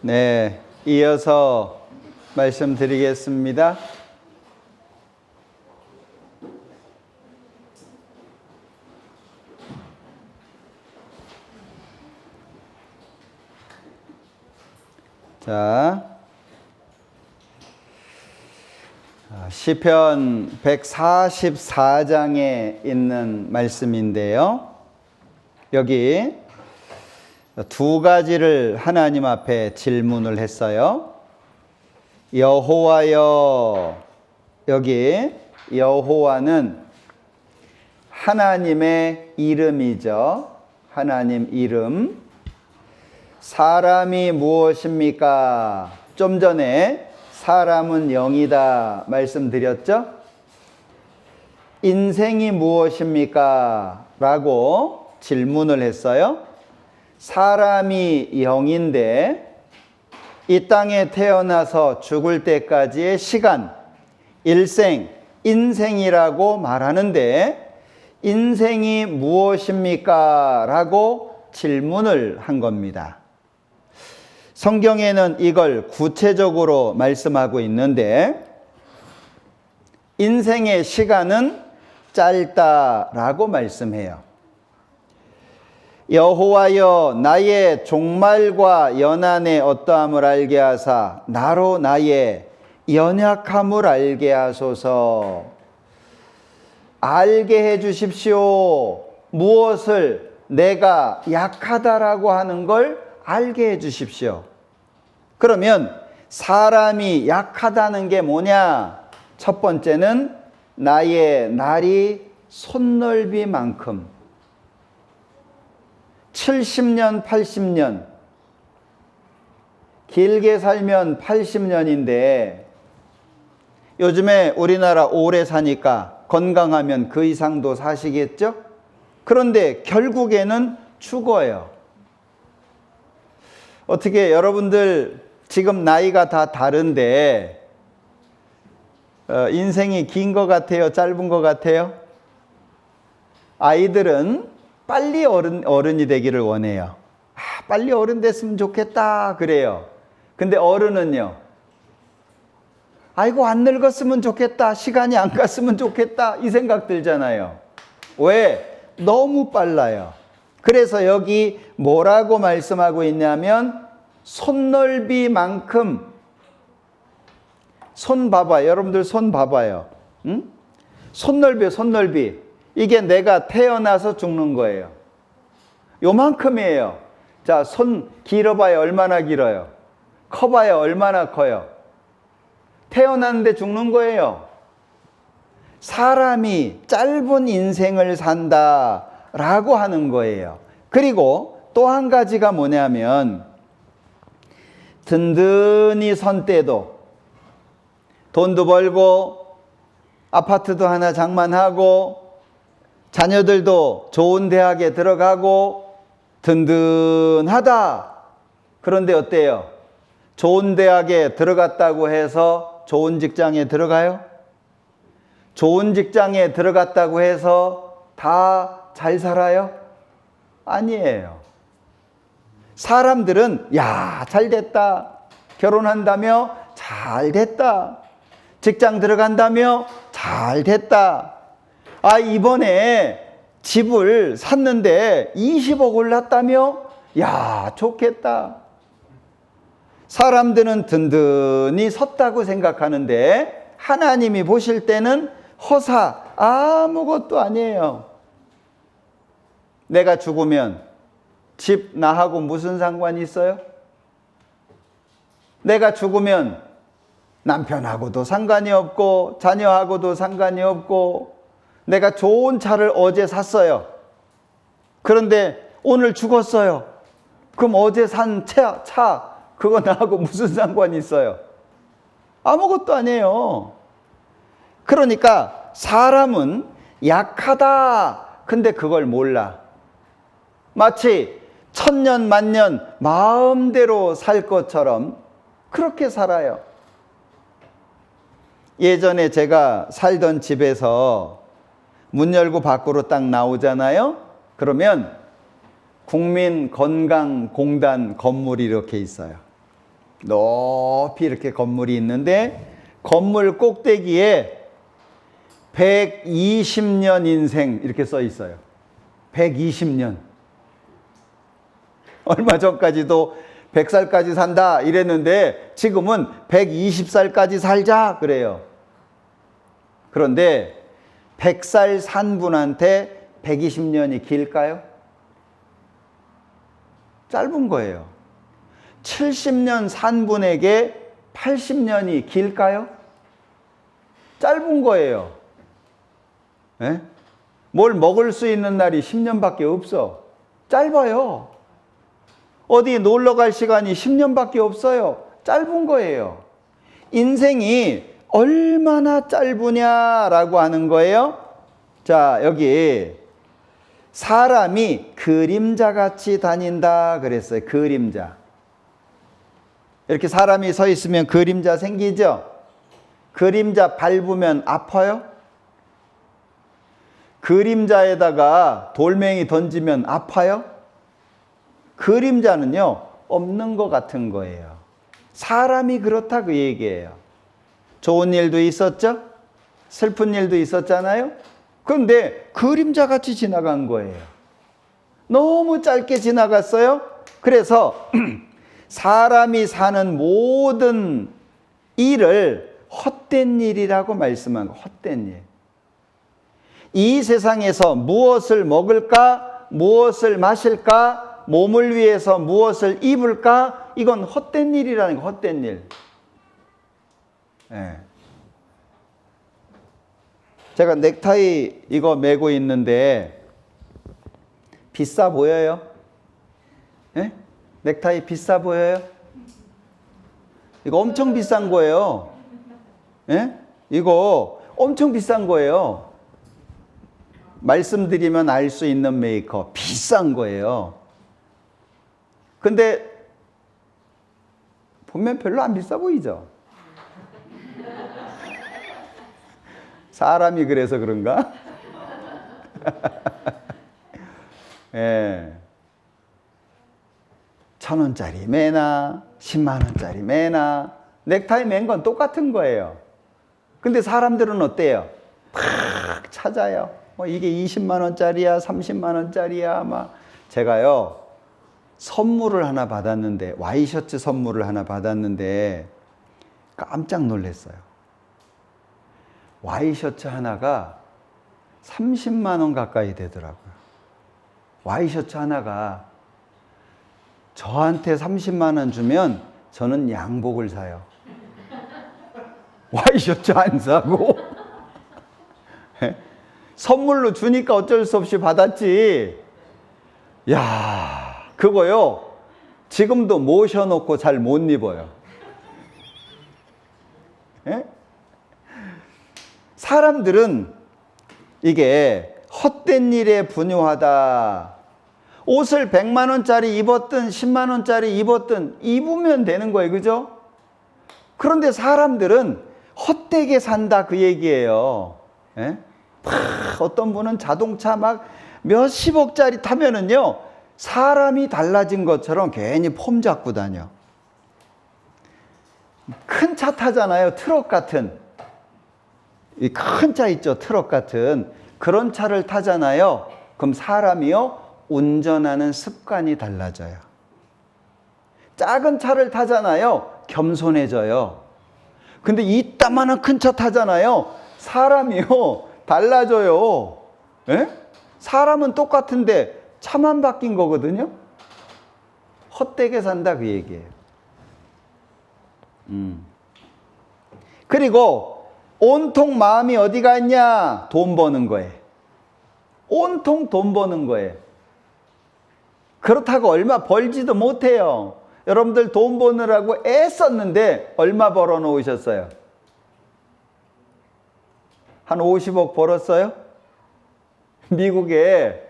네, 이어서 말씀드리겠습니다. 자, 시편 144장에 있는 말씀인데요. 여기 두 가지를 하나님 앞에 질문을 했어요. 여호와여, 여기 여호와는 하나님의 이름이죠. 하나님 이름. 사람이 무엇입니까? 좀 전에 사람은 영이다 말씀드렸죠? 인생이 무엇입니까? 라고 질문을 했어요. 사람이 영인데 이 땅에 태어나서 죽을 때까지의 시간, 일생, 인생이라고 말하는데 인생이 무엇입니까? 라고 질문을 한 겁니다. 성경에는 이걸 구체적으로 말씀하고 있는데 인생의 시간은 짧다라고 말씀해요. 여호와여 나의 종말과 연한의 어떠함을 알게 하사 나로 나의 연약함을 알게 하소서. 알게 해 주십시오. 무엇을? 내가 약하다라고 하는 걸 알게 해 주십시오. 그러면 사람이 약하다는 게 뭐냐? 첫 번째는 나의 날이 손넓이만큼. 70년, 80년. 길게 살면 80년인데 요즘에 우리나라 오래 사니까 건강하면 그 이상도 사시겠죠? 그런데 결국에는 죽어요. 어떻게 여러분들 지금 나이가 다 다른데 인생이 긴 것 같아요? 짧은 것 같아요? 아이들은 빨리 어른이 되기를 원해요. 빨리 어른 됐으면 좋겠다 그래요. 근데 어른은요? 아이고 안 늙었으면 좋겠다. 시간이 안 갔으면 좋겠다. 이 생각 들잖아요. 왜? 너무 빨라요. 그래서 여기 뭐라고 말씀하고 있냐면 손넓이만큼. 손 봐봐요. 여러분들 손 봐봐요. 응? 손넓이, 손넓이. 이게 내가 태어나서 죽는 거예요. 요만큼이에요. 자, 손 길어봐야 얼마나 길어요? 커봐야 얼마나 커요? 태어났는데 죽는 거예요. 사람이 짧은 인생을 산다라고 하는 거예요. 그리고 또 한 가지가 뭐냐면 든든히 선 때도 돈도 벌고 아파트도 하나 장만하고 자녀들도 좋은 대학에 들어가고 든든하다. 그런데 어때요? 좋은 대학에 들어갔다고 해서 좋은 직장에 들어가요? 좋은 직장에 들어갔다고 해서 다 잘 살아요? 아니에요. 사람들은 야, 잘 됐다. 결혼한다며 잘 됐다. 직장 들어간다며 잘 됐다. 아, 이번에 집을 샀는데 20억 올랐다며? 야, 좋겠다. 사람들은 든든히 섰다고 생각하는데 하나님이 보실 때는 허사, 아무것도 아니에요. 내가 죽으면 집 나하고 무슨 상관이 있어요? 내가 죽으면 남편하고도 상관이 없고 자녀하고도 상관이 없고 내가 좋은 차를 어제 샀어요. 그런데 오늘 죽었어요. 그럼 어제 산 차 그거 나하고 무슨 상관이 있어요? 아무것도 아니에요. 그러니까 사람은 약하다. 근데 그걸 몰라. 마치 천년 만년 마음대로 살 것처럼 그렇게 살아요. 예전에 제가 살던 집에서 문 열고 밖으로 딱 나오잖아요. 그러면 국민건강공단 건물이 이렇게 있어요. 높이 이렇게 건물이 있는데 건물 꼭대기에 120년 인생 이렇게 써 있어요. 120년. 얼마 전까지도 100살까지 산다 이랬는데 지금은 120살까지 살자 그래요. 그런데 100살 산 분한테 120년이 길까요? 짧은 거예요. 70년 산 분에게 80년이 길까요? 짧은 거예요. 예? 뭘 먹을 수 있는 날이 10년밖에 없어. 짧아요. 어디 놀러 갈 시간이 10년밖에 없어요. 짧은 거예요. 인생이 얼마나 짧으냐라고 하는 거예요. 자, 여기 사람이 그림자같이 다닌다 그랬어요. 그림자. 이렇게 사람이 서 있으면 그림자 생기죠? 그림자 밟으면 아파요? 그림자에다가 돌멩이 던지면 아파요? 그림자는요, 없는 것 같은 거예요. 사람이 그렇다 그 얘기예요. 좋은 일도 있었죠? 슬픈 일도 있었잖아요? 그런데 그림자같이 지나간 거예요. 너무 짧게 지나갔어요. 그래서 사람이 사는 모든 일을 헛된 일이라고 말씀한 거, 헛된 일. 이 세상에서 무엇을 먹을까, 무엇을 마실까, 몸을 위해서 무엇을 입을까, 이건 헛된 일이라는 거, 헛된 일. 예. 제가 넥타이 이거 메고 있는데 비싸 보여요? 예? 넥타이 비싸 보여요? 이거 엄청 비싼 거예요. 예? 이거 엄청 비싼 거예요. 말씀드리면 알 수 있는 메이커 비싼 거예요. 근데 보면 별로 안 비싸 보이죠? 사람이 그래서 그런가? 예. 1,000원짜리 매나 10만 원짜리 매나 넥타이 맨 건 똑같은 거예요. 근데 사람들은 어때요? 팍 찾아요. 이게 20만 원짜리야, 30만 원짜리야. 막 제가요 선물을 하나 받았는데, 와이셔츠 선물을 하나 받았는데 깜짝 놀랐어요. 와이셔츠 하나가 30만 원 가까이 되더라고요. 와이셔츠 하나가. 저한테 30만 원 주면 저는 양복을 사요. 와이셔츠 안 사고. 선물로 주니까 어쩔 수 없이 받았지. 야, 그거요. 지금도 모셔놓고 잘 못 입어요. 예? 사람들은 이게 헛된 일에 분유하다. 옷을 100만 원짜리 입었든 10만 원짜리 입었든 입으면 되는 거예요. 그죠? 그런데 사람들은 헛되게 산다 그 얘기예요. 예? 어떤 분은 자동차 막 몇십억짜리 타면은요, 사람이 달라진 것처럼 괜히 폼 잡고 다녀. 큰 차 타잖아요. 트럭 같은. 이 큰 차 있죠. 트럭 같은. 그런 차를 타잖아요. 그럼 사람이요, 운전하는 습관이 달라져요. 작은 차를 타잖아요. 겸손해져요. 근데 이따만한 큰 차 타잖아요. 사람이요, 달라져요. 예? 사람은 똑같은데 차만 바뀐 거거든요. 헛되게 산다 그 얘기예요. 그리고 온통 마음이 어디가 있냐? 돈 버는 거예요. 온통 돈 버는 거예요. 그렇다고 얼마 벌지도 못해요. 여러분들 돈 버느라고 애썼는데 얼마 벌어 놓으셨어요? 한 50억 벌었어요? 미국에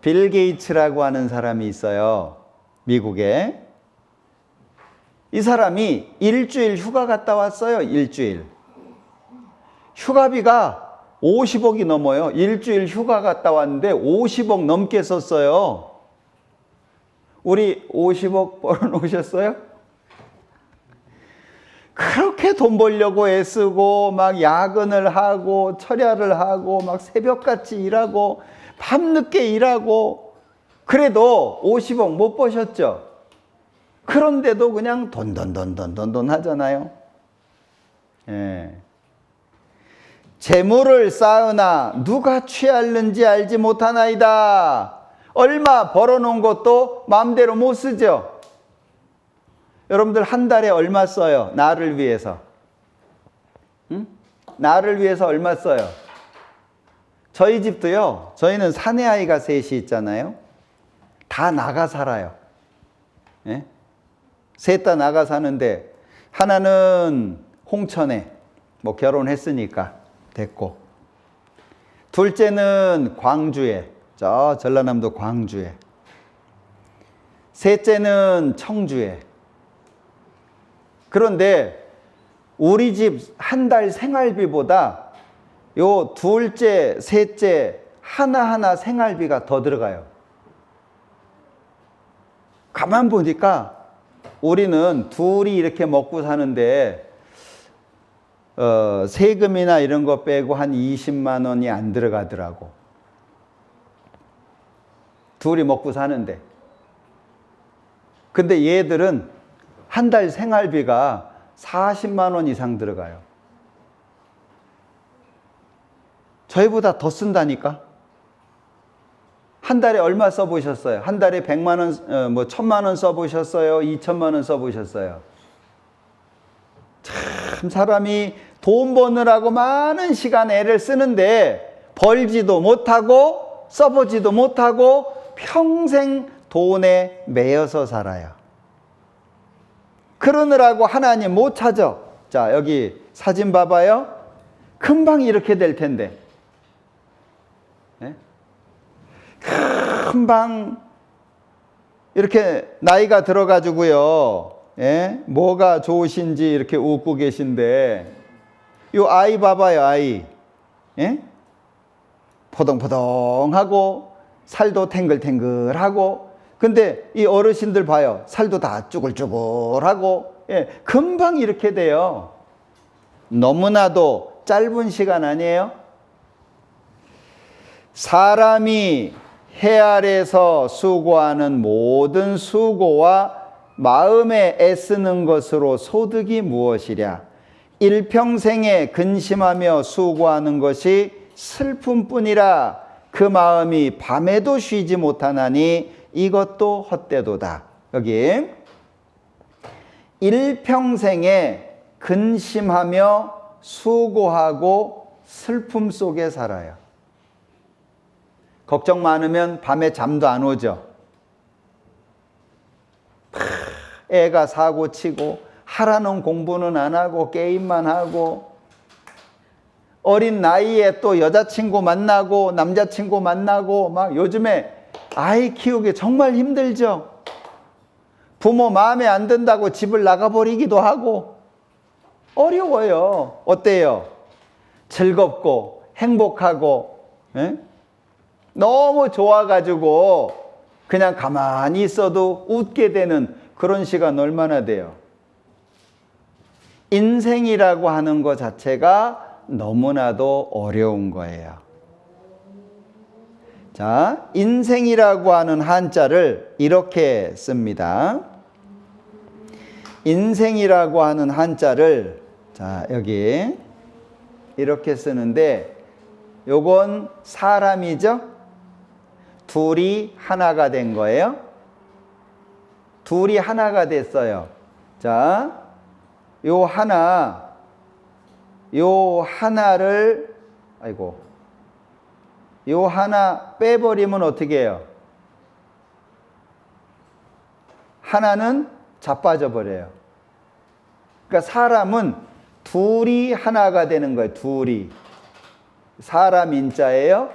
빌 게이츠라고 하는 사람이 있어요. 미국에. 이 사람이 일주일 휴가 갔다 왔어요. 일주일. 휴가비가 50억이 넘어요. 일주일 휴가 갔다 왔는데 50억 넘게 썼어요. 우리 50억 벌어 놓으셨어요? 그렇게 돈 벌려고 애쓰고 막 야근을 하고 철야를 하고 막 새벽같이 일하고 밤늦게 일하고 그래도 50억 못 버셨죠. 그런데도 그냥 돈 하잖아요. 예. 재물을 쌓으나 누가 취할는지 알지 못하나이다. 얼마 벌어놓은 것도 마음대로 못 쓰죠. 여러분들 한 달에 얼마 써요? 나를 위해서. 응? 나를 위해서 얼마 써요? 저희 집도요. 저희는 사내 아이가 셋이 있잖아요. 다 나가 살아요. 예? 셋 다 나가 사는데 하나는 홍천에 뭐 결혼했으니까 됐고, 둘째는 광주에, 저 전라남도 광주에, 셋째는 청주에. 그런데 우리 집 한 달 생활비보다 요 둘째, 셋째 하나하나 생활비가 더 들어가요. 가만 보니까 우리는 둘이 이렇게 먹고 사는데 세금이나 이런 거 빼고 한 20만 원이 안 들어가더라고. 둘이 먹고 사는데. 근데 얘들은 한 달 생활비가 40만 원 이상 들어가요. 저희보다 더 쓴다니까. 한 달에 얼마 써보셨어요? 한 달에 100만 원, 뭐 1000만 원 써보셨어요? 2000만 원 써보셨어요? 참 사람이 돈 버느라고 많은 시간 애를 쓰는데 벌지도 못하고 써보지도 못하고 평생 돈에 매여서 살아요. 그러느라고 하나님 못 찾아. 자, 여기 사진 봐봐요. 금방 이렇게 될 텐데. 네? 금방 이렇게 나이가 들어가지고요. 예? 뭐가 좋으신지 이렇게 웃고 계신데, 요 아이 봐봐요, 아이. 예? 포동포동하고 살도 탱글탱글하고. 근데 이 어르신들 봐요. 살도 다 쭈글쭈글하고. 예, 금방 이렇게 돼요. 너무나도 짧은 시간 아니에요? 사람이 해 아래서 수고하는 모든 수고와 마음에 애쓰는 것으로 소득이 무엇이랴? 일평생에 근심하며 수고하는 것이 슬픔뿐이라. 그 마음이 밤에도 쉬지 못하나니 이것도 헛되도다. 여기 일평생에 근심하며 수고하고 슬픔 속에 살아요. 걱정 많으면 밤에 잠도 안 오죠. 애가 사고 치고 하라는 공부는 안 하고 게임만 하고, 어린 나이에 또 여자친구 만나고 남자친구 만나고, 막 요즘에 아이 키우기 정말 힘들죠. 부모 마음에 안 든다고 집을 나가버리기도 하고 어려워요. 어때요? 즐겁고 행복하고, 예? 너무 좋아가지고 그냥 가만히 있어도 웃게 되는 그런 시간 얼마나 돼요? 인생이라고 하는 것 자체가 너무나도 어려운 거예요. 자, 인생이라고 하는 한자를 이렇게 씁니다. 인생이라고 하는 한자를, 자, 여기 이렇게 쓰는데, 요건 사람이죠? 둘이 하나가 된 거예요. 둘이 하나가 됐어요. 자, 요 하나를, 아이고, 요 하나 빼버리면 어떻게 해요? 하나는 자빠져 버려요. 그러니까 사람은 둘이 하나가 되는 거예요. 둘이. 사람 인자예요.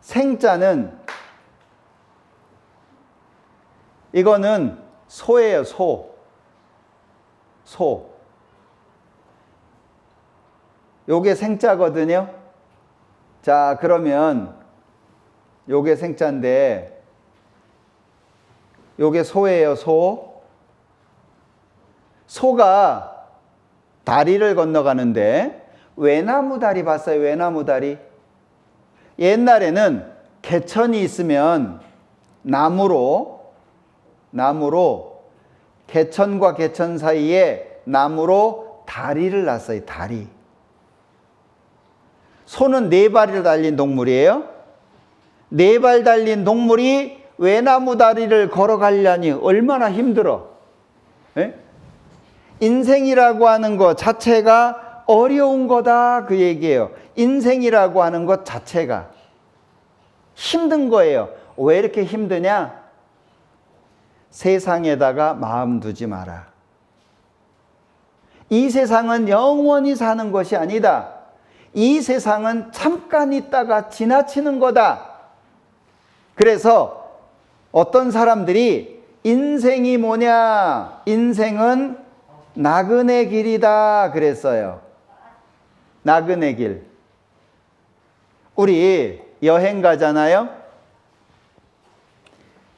생자는, 이거는 소예요. 소. 요게 생자거든요. 자, 그러면 요게 생자인데 요게 소예요. 소가 다리를 건너가는데 외나무 다리 봤어요? 외나무 다리. 옛날에는 개천이 있으면 나무로 개천과 개천 사이에 나무로 다리를 놨어요. 다리. 소는 4발을 달린 동물이에요. 4발 달린 동물이 외나무 다리를 걸어가려니 얼마나 힘들어. 예? 인생이라고 하는 것 자체가 어려운 거다 그 얘기예요. 인생이라고 하는 것 자체가 힘든 거예요. 왜 이렇게 힘드냐? 세상에다가 마음 두지 마라. 이 세상은 영원히 사는 것이 아니다. 이 세상은 잠깐 있다가 지나치는 거다. 그래서 어떤 사람들이 인생이 뭐냐? 인생은 나그네 길이다 그랬어요. 나그네 길. 우리 여행 가잖아요.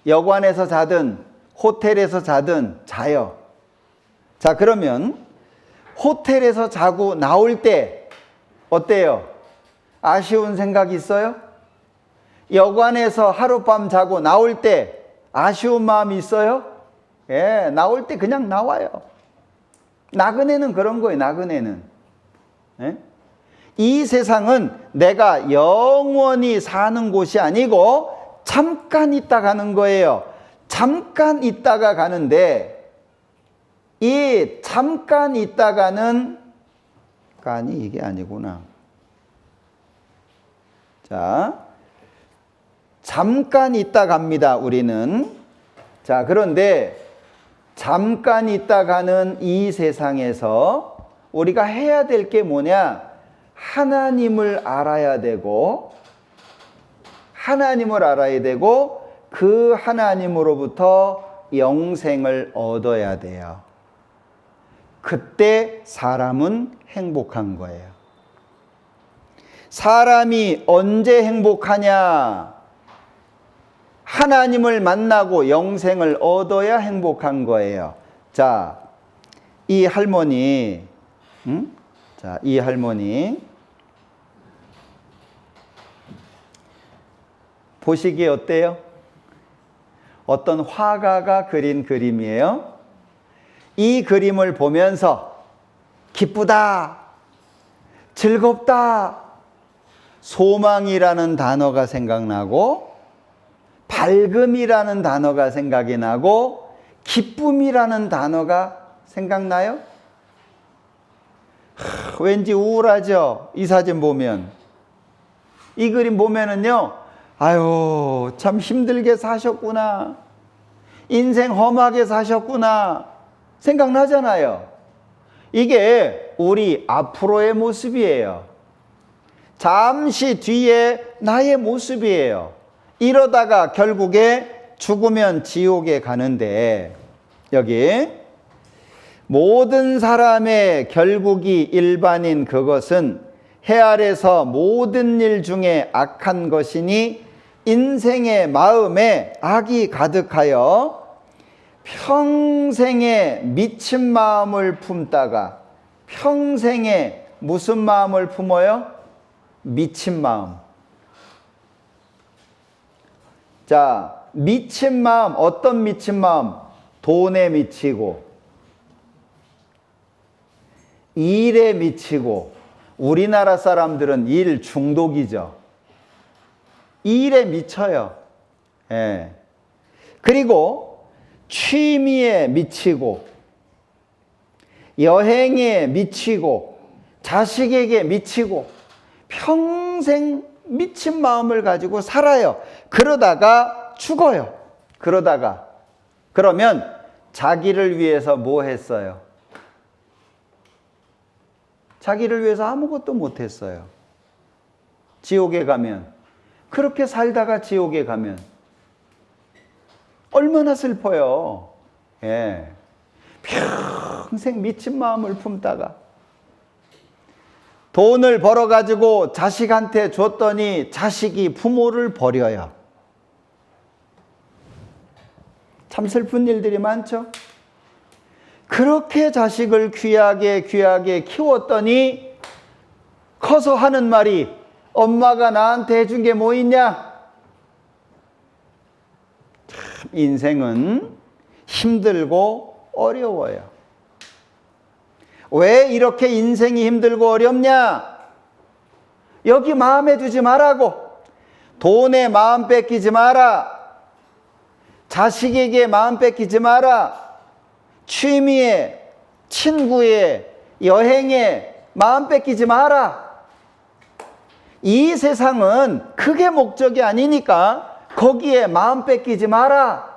여관에서 자든 호텔에서 자든 자요. 자, 그러면 호텔에서 자고 나올 때 어때요? 아쉬운 생각 있어요? 여관에서 하룻밤 자고 나올 때 아쉬운 마음이 있어요? 예, 나올 때 그냥 나와요. 나그네는 그런 거예요. 나그네는. 예? 이 세상은 내가 영원히 사는 곳이 아니고 잠깐 있다 가는 거예요. 잠깐 있다가 가는데 이 잠깐 있다가는 간이 이게 아니구나. 자, 잠깐 있다 갑니다. 우리는. 자, 그런데 잠깐 있다 가는 이 세상에서 우리가 해야 될 게 뭐냐? 하나님을 알아야 되고 그 하나님으로부터 영생을 얻어야 돼요. 그때 사람은 행복한 거예요. 사람이 언제 행복하냐? 하나님을 만나고 영생을 얻어야 행복한 거예요. 자, 이 할머니, 자, 이 할머니 보시기에 어때요? 어떤 화가가 그린 그림이에요. 이 그림을 보면서 기쁘다, 즐겁다, 소망이라는 단어가 생각나고 밝음이라는 단어가 생각이 나고 기쁨이라는 단어가 생각나요? 왠지 우울하죠? 이 사진 보면. 이 그림 보면은요, 아유, 참 힘들게 사셨구나. 인생 험하게 사셨구나. 생각나잖아요. 이게 우리 앞으로의 모습이에요. 잠시 뒤에 나의 모습이에요. 이러다가 결국에 죽으면 지옥에 가는데, 여기 모든 사람의 결국이 일반인 그것은 해 아래서 모든 일 중에 악한 것이니 인생의 마음에 악이 가득하여 평생에 미친 마음을 품다가 평생에 무슨 마음을 품어요? 미친 마음. 자, 미친 마음, 어떤 미친 마음? 돈에 미치고 일에 미치고, 우리나라 사람들은 일 중독이죠. 일에 미쳐요. 예. 그리고 취미에 미치고, 여행에 미치고, 자식에게 미치고, 평생 미친 마음을 가지고 살아요. 그러다가 죽어요. 그러면 자기를 위해서 뭐 했어요? 자기를 위해서 아무것도 못했어요. 지옥에 가면, 그렇게 살다가 지옥에 가면 얼마나 슬퍼요. 예. 평생 미친 마음을 품다가 돈을 벌어가지고 자식한테 줬더니 자식이 부모를 버려요. 참 슬픈 일들이 많죠. 그렇게 자식을 귀하게 키웠더니 커서 하는 말이 엄마가 나한테 해준 게 뭐 있냐? 참 인생은 힘들고 어려워요. 왜 이렇게 인생이 힘들고 어렵냐? 여기 마음에 두지 말라고. 돈에 마음 뺏기지 마라. 자식에게 마음 뺏기지 마라. 취미에, 친구에, 여행에 마음 뺏기지 마라. 이 세상은 그게 목적이 아니니까 거기에 마음 뺏기지 마라.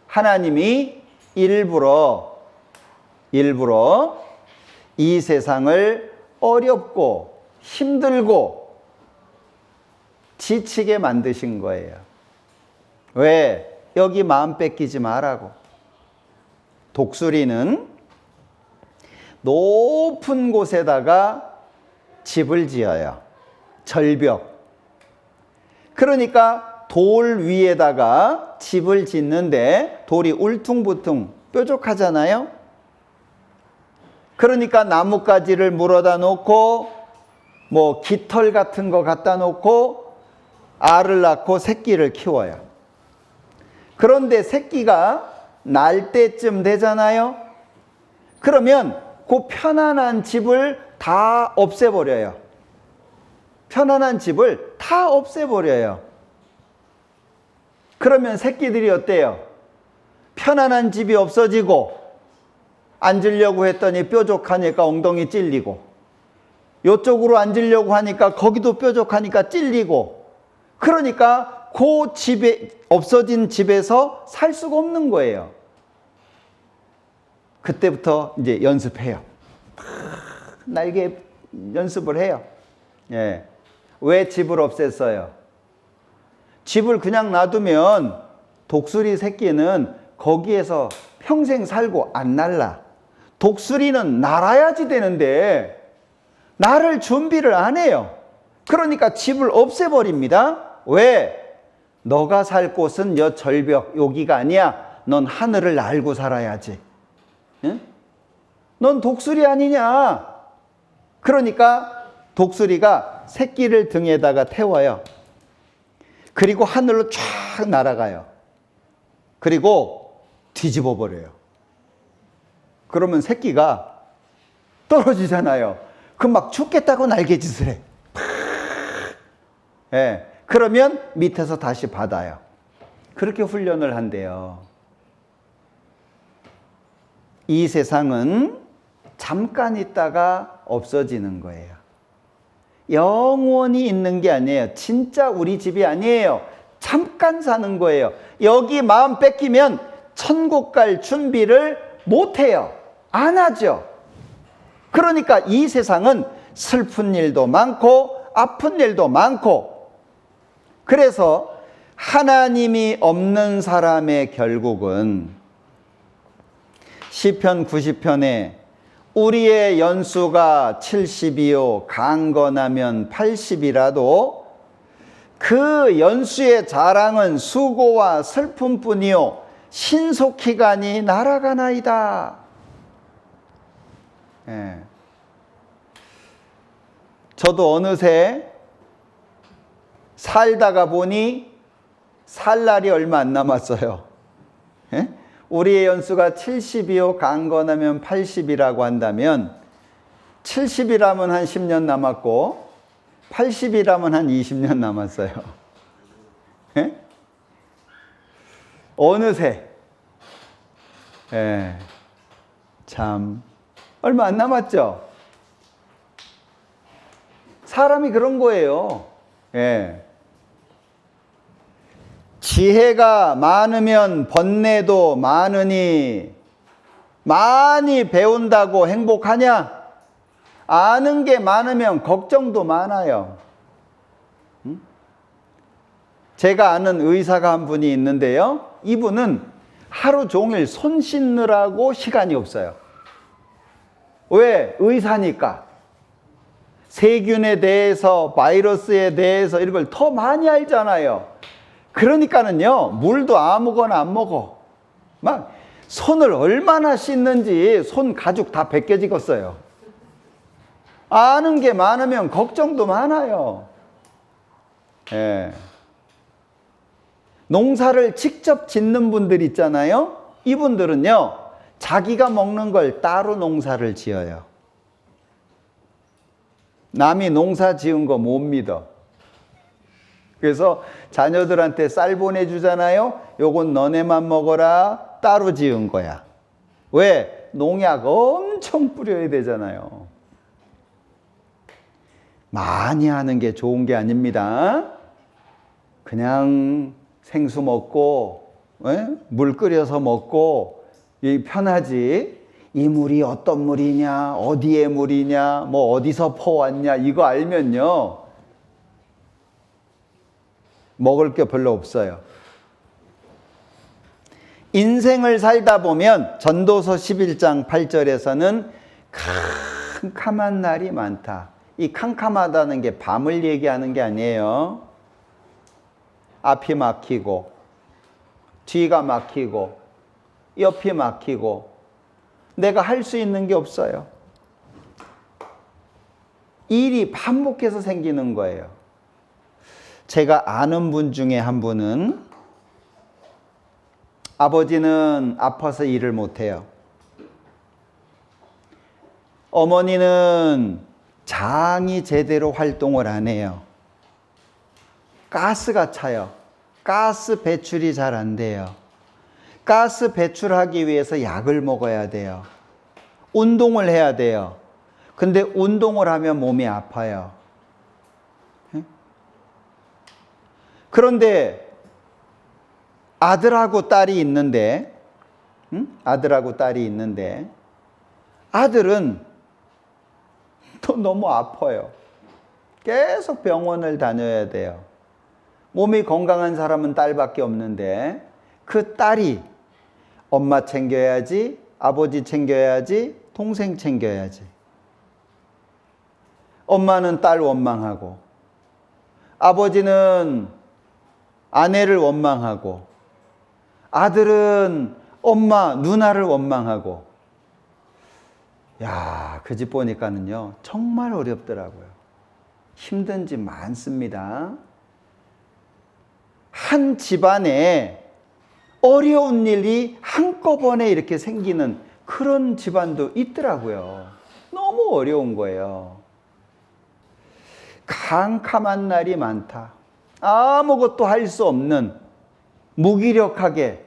하나님이 일부러 이 세상을 어렵고 힘들고 지치게 만드신 거예요. 왜? 여기 마음 뺏기지 말라고. 독수리는 높은 곳에다가 집을 지어요. 절벽. 그러니까 돌 위에다가 집을 짓는데 돌이 울퉁불퉁 뾰족하잖아요. 그러니까 나뭇가지를 물어다 놓고 뭐 깃털 같은 거 갖다 놓고 알을 낳고 새끼를 키워요. 그런데 새끼가 날 때쯤 되잖아요. 그러면 그 편안한 집을 다 없애버려요. 편안한 집을 다 없애버려요. 그러면 새끼들이 어때요? 편안한 집이 없어지고 앉으려고 했더니 뾰족하니까 엉덩이 찔리고, 이쪽으로 앉으려고 하니까 거기도 뾰족하니까 찔리고, 그러니까 그 집에 없어진 집에서 살 수가 없는 거예요. 그때부터 이제 연습해요. 날개 연습을 해요. 예. 왜 집을 없앴어요? 집을 그냥 놔두면 독수리 새끼는 거기에서 평생 살고 안 날라. 독수리는 날아야지 되는데 날을 준비를 안 해요. 그러니까 집을 없애버립니다. 왜? 너가 살 곳은 여 절벽 여기가 아니야. 넌 하늘을 날고 살아야지. 응? 넌 독수리 아니냐? 그러니까 독수리가 새끼를 등에다가 태워요. 그리고 하늘로 쫙 날아가요. 그리고 뒤집어 버려요. 그러면 새끼가 떨어지잖아요. 그럼 막 죽겠다고 날개짓을 해. 예. 그러면 밑에서 다시 받아요. 그렇게 훈련을 한대요. 이 세상은 잠깐 있다가 없어지는 거예요. 영원히 있는 게 아니에요. 진짜 우리 집이 아니에요. 잠깐 사는 거예요. 여기 마음 뺏기면 천국 갈 준비를 못 해요. 안 하죠. 그러니까 이 세상은 슬픈 일도 많고 아픈 일도 많고, 그래서 하나님이 없는 사람의 결국은 시편 90편에 우리의 연수가 70이요 강건하면 80이라도 그 연수의 자랑은 수고와 슬픔뿐이요 신속히간이 날아가나이다. 예. 저도 어느새 살다가 보니 살 날이 얼마 안 남았어요. 예? 우리의 연수가 70이요 강건하면 80이라고 한다면 70이라면 한 10년 남았고 80이라면 한 20년 남았어요. 예? 어느새 예. 참 얼마 안 남았죠. 사람이 그런 거예요. 예. 지혜가 많으면 번뇌도 많으니 많이 배운다고 행복하냐? 아는 게 많으면 걱정도 많아요. 제가 아는 의사가 한 분이 있는데요. 이분은 하루 종일 손 씻느라고 시간이 없어요. 왜? 의사니까. 세균에 대해서, 바이러스에 대해서 이런 걸 더 많이 알잖아요. 그러니까는요, 물도 아무거나 안 먹어. 막 손을 얼마나 씻는지 손 가죽 다 벗겨지겠어요. 아는 게 많으면 걱정도 많아요. 예. 농사를 직접 짓는 분들 있잖아요. 이분들은요, 자기가 먹는 걸 따로 농사를 지어요. 남이 농사 지은 거 못 믿어. 그래서 자녀들한테 쌀 보내주잖아요. 요건 너네만 먹어라. 따로 지은 거야. 왜? 농약 엄청 뿌려야 되잖아요. 많이 하는 게 좋은 게 아닙니다. 그냥 생수 먹고, 물 끓여서 먹고, 편하지. 이 물이 어떤 물이냐, 어디의 물이냐, 뭐 어디서 퍼왔냐, 이거 알면요, 먹을 게 별로 없어요. 인생을 살다 보면 전도서 11장 8절에서는 캄캄한 날이 많다. 이 캄캄하다는 게 밤을 얘기하는 게 아니에요. 앞이 막히고, 뒤가 막히고, 옆이 막히고, 내가 할 수 있는 게 없어요. 일이 반복해서 생기는 거예요. 제가 아는 분 중에 한 분은 아버지는 아파서 일을 못해요. 어머니는 장이 제대로 활동을 안 해요. 가스가 차요. 가스 배출이 잘 안 돼요. 가스 배출하기 위해서 약을 먹어야 돼요. 운동을 해야 돼요. 근데 운동을 하면 몸이 아파요. 그런데 아들하고 딸이 있는데, 아들하고 딸이 있는데, 아들은 또 너무 아파요. 계속 병원을 다녀야 돼요. 몸이 건강한 사람은 딸밖에 없는데, 그 딸이 엄마 챙겨야지, 아버지 챙겨야지, 동생 챙겨야지. 엄마는 딸 원망하고, 아버지는 아내를 원망하고, 아들은 엄마, 누나를 원망하고. 야, 그 집 보니까는요, 정말 어렵더라고요. 힘든 집 많습니다. 한 집안에 어려운 일이 한꺼번에 이렇게 생기는 그런 집안도 있더라고요. 너무 어려운 거예요. 캄캄한 날이 많다. 아무것도 할 수 없는, 무기력하게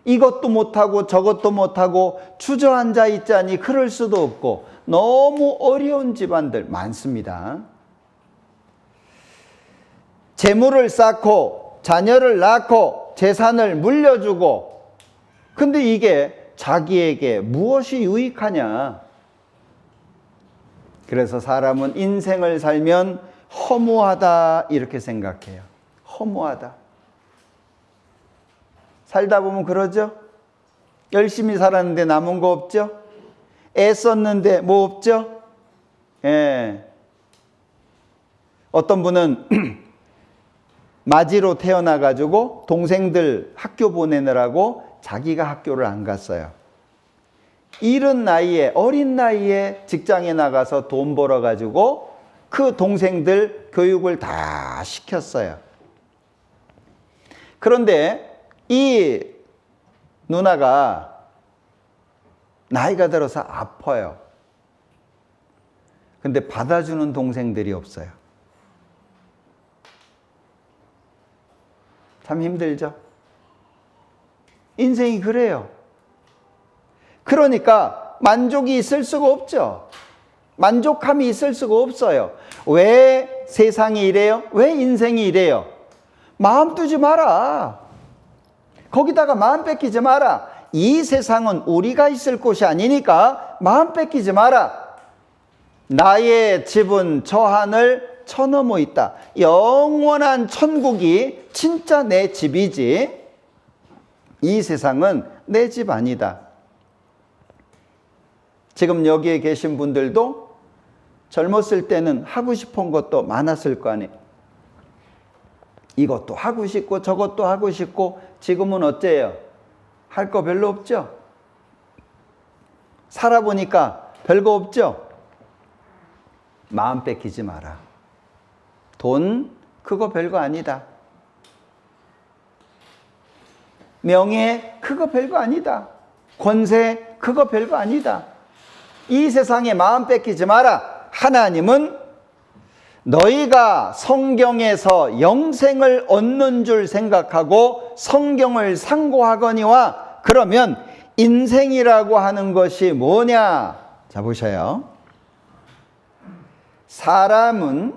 이것도 못하고 저것도 못하고 주저앉아 있자니 그럴 수도 없고 너무 어려운 집안들 많습니다. 재물을 쌓고 자녀를 낳고 재산을 물려주고, 근데 이게 자기에게 무엇이 유익하냐? 그래서 사람은 인생을 살면 허무하다 이렇게 생각해요. 허무하다. 살다 보면 그러죠? 열심히 살았는데 남은 거 없죠? 애썼는데 뭐 없죠? 예. 어떤 분은 마지로 태어나가지고 동생들 학교 보내느라고 자기가 학교를 안 갔어요. 이른 나이에, 어린 나이에 직장에 나가서 돈 벌어가지고 그 동생들 교육을 다 시켰어요. 그런데 이 누나가 나이가 들어서 아파요. 근데 받아주는 동생들이 없어요. 참 힘들죠? 인생이 그래요. 그러니까 만족이 있을 수가 없죠. 만족함이 있을 수가 없어요. 왜 세상이 이래요? 왜 인생이 이래요? 마음 두지 마라. 거기다가 마음 뺏기지 마라. 이 세상은 우리가 있을 곳이 아니니까 마음 뺏기지 마라. 나의 집은 저 하늘 저 너머 있다. 영원한 천국이 진짜 내 집이지, 이 세상은 내 집 아니다. 지금 여기에 계신 분들도 젊었을 때는 하고 싶은 것도 많았을 거 아니에요. 이것도 하고 싶고 저것도 하고 싶고. 지금은 어때요? 할 거 별로 없죠? 살아보니까 별거 없죠? 마음 뺏기지 마라. 돈, 그거 별거 아니다. 명예, 그거 별거 아니다. 권세, 그거 별거 아니다. 이 세상에 마음 뺏기지 마라. 하나님은 너희가 성경에서 영생을 얻는 줄 생각하고 성경을 상고하거니와 그러면 인생이라고 하는 것이 뭐냐? 자, 보셔요. 사람은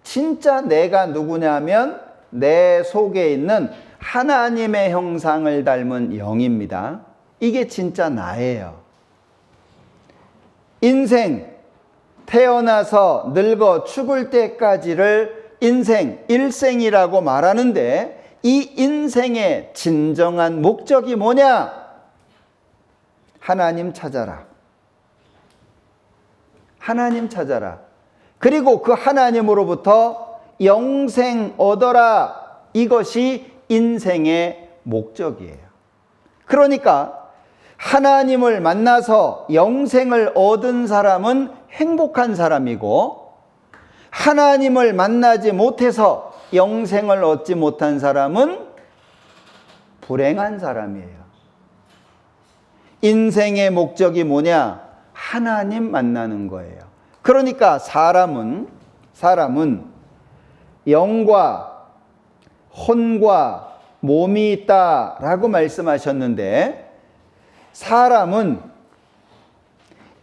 진짜 내가 누구냐면 내 속에 있는 하나님의 형상을 닮은 영입니다. 이게 진짜 나예요. 인생, 태어나서 늙어 죽을 때까지를 인생, 일생이라고 말하는데 이 인생의 진정한 목적이 뭐냐? 하나님 찾아라. 하나님 찾아라. 그리고 그 하나님으로부터 영생 얻어라. 이것이 인생의 목적이에요. 그러니까 하나님을 만나서 영생을 얻은 사람은 행복한 사람이고 하나님을 만나지 못해서 영생을 얻지 못한 사람은 불행한 사람이에요. 인생의 목적이 뭐냐? 하나님 만나는 거예요. 그러니까 사람은 영과 혼과 몸이 있다라고 말씀하셨는데 사람은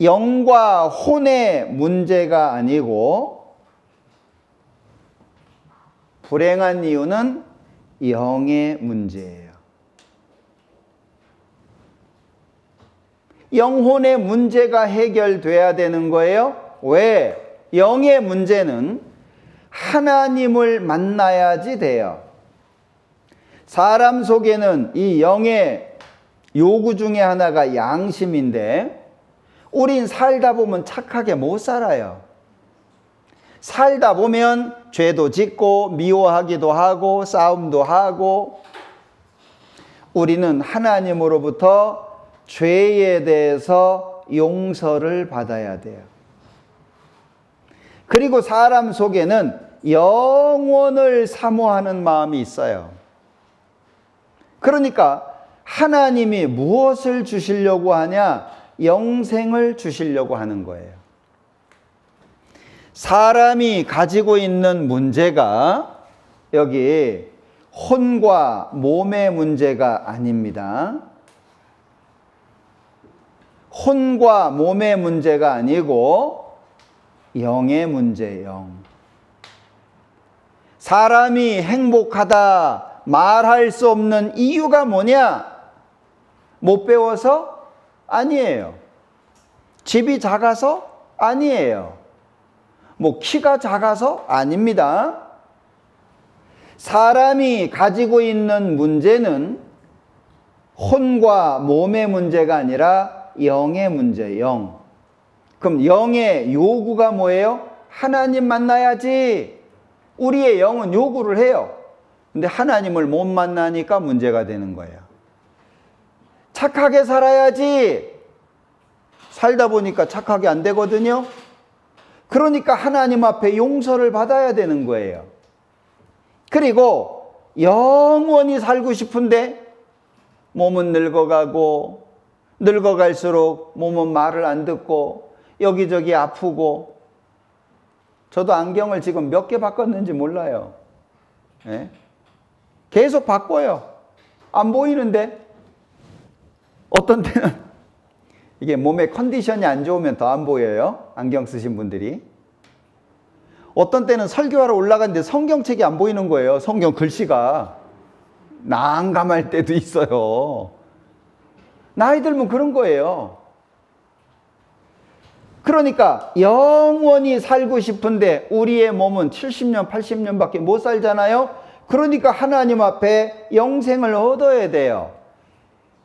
영과 혼의 문제가 아니고 불행한 이유는 영의 문제예요. 영혼의 문제가 해결돼야 되는 거예요. 왜? 영의 문제는 하나님을 만나야지 돼요. 사람 속에는 이 영의 요구 중에 하나가 양심인데 우린 살다 보면 착하게 못 살아요. 살다 보면 죄도 짓고 미워하기도 하고 싸움도 하고 우리는 하나님으로부터 죄에 대해서 용서를 받아야 돼요. 그리고 사람 속에는 영원을 사모하는 마음이 있어요. 그러니까 하나님이 무엇을 주시려고 하냐? 영생을 주시려고 하는 거예요. 사람이 가지고 있는 문제가 여기 혼과 몸의 문제가 아닙니다. 혼과 몸의 문제가 아니고 영의 문제예요. 사람이 행복하다 말할 수 없는 이유가 뭐냐? 못 배워서? 아니에요. 집이 작아서? 아니에요. 뭐 키가 작아서? 아닙니다. 사람이 가지고 있는 문제는 혼과 몸의 문제가 아니라 영의 문제, 영. 그럼 영의 요구가 뭐예요? 하나님 만나야지. 우리의 영은 요구를 해요. 근데 하나님을 못 만나니까 문제가 되는 거예요. 착하게 살아야지. 살다 보니까 착하게 안 되거든요. 그러니까 하나님 앞에 용서를 받아야 되는 거예요. 그리고 영원히 살고 싶은데 몸은 늙어가고 늙어갈수록 몸은 말을 안 듣고 여기저기 아프고 저도 안경을 지금 몇 개 바꿨는지 몰라요. 네? 계속 바꿔요. 안 보이는데 어떤 때는 이게 몸의 컨디션이 안 좋으면 더 안 보여요. 안경 쓰신 분들이. 어떤 때는 설교하러 올라갔는데 성경책이 안 보이는 거예요. 성경 글씨가. 난감할 때도 있어요. 나이 들면 그런 거예요. 그러니까 영원히 살고 싶은데 우리의 몸은 70년, 80년밖에 못 살잖아요. 그러니까 하나님 앞에 영생을 얻어야 돼요.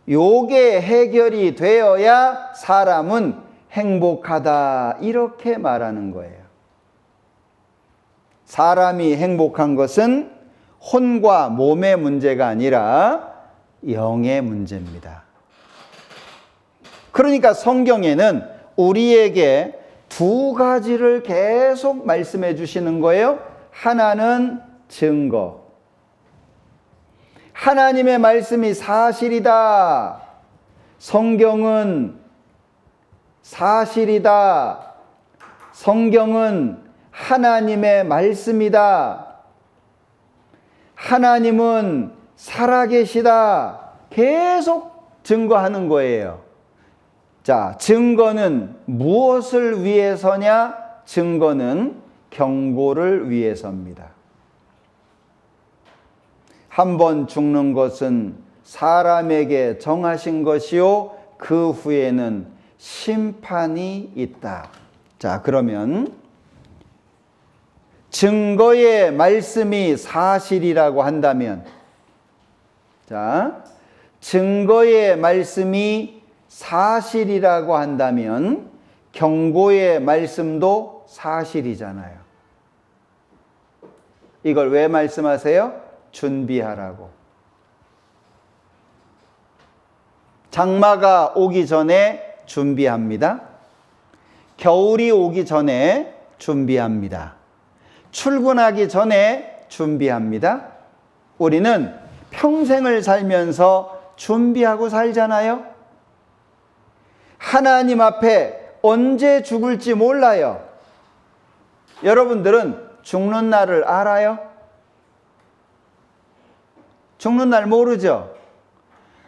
요게 해결이 되어야 사람은 행복하다 이렇게 말하는 거예요. 사람이 행복한 것은 혼과 몸의 문제가 아니라 영의 문제입니다. 그러니까 성경에는 우리에게 두 가지를 계속 말씀해 주시는 거예요. 하나는 증거. 하나님의 말씀이 사실이다. 성경은 사실이다. 성경은 하나님의 말씀이다. 하나님은 살아계시다. 계속 증거하는 거예요. 자, 증거는 무엇을 위해서냐? 증거는 경고를 위해서입니다. 한 번 죽는 것은 사람에게 정하신 것이요, 그 후에는 심판이 있다. 자, 그러면 증거의 말씀이 사실이라고 한다면, 자, 증거의 말씀이 사실이라고 한다면 경고의 말씀도 사실이잖아요. 이걸 왜 말씀하세요? 준비하라고. 장마가 오기 전에 준비합니다. 겨울이 오기 전에 준비합니다. 출근하기 전에 준비합니다. 우리는 평생을 살면서 준비하고 살잖아요. 하나님 앞에 언제 죽을지 몰라요. 여러분들은 죽는 날을 알아요? 죽는 날 모르죠?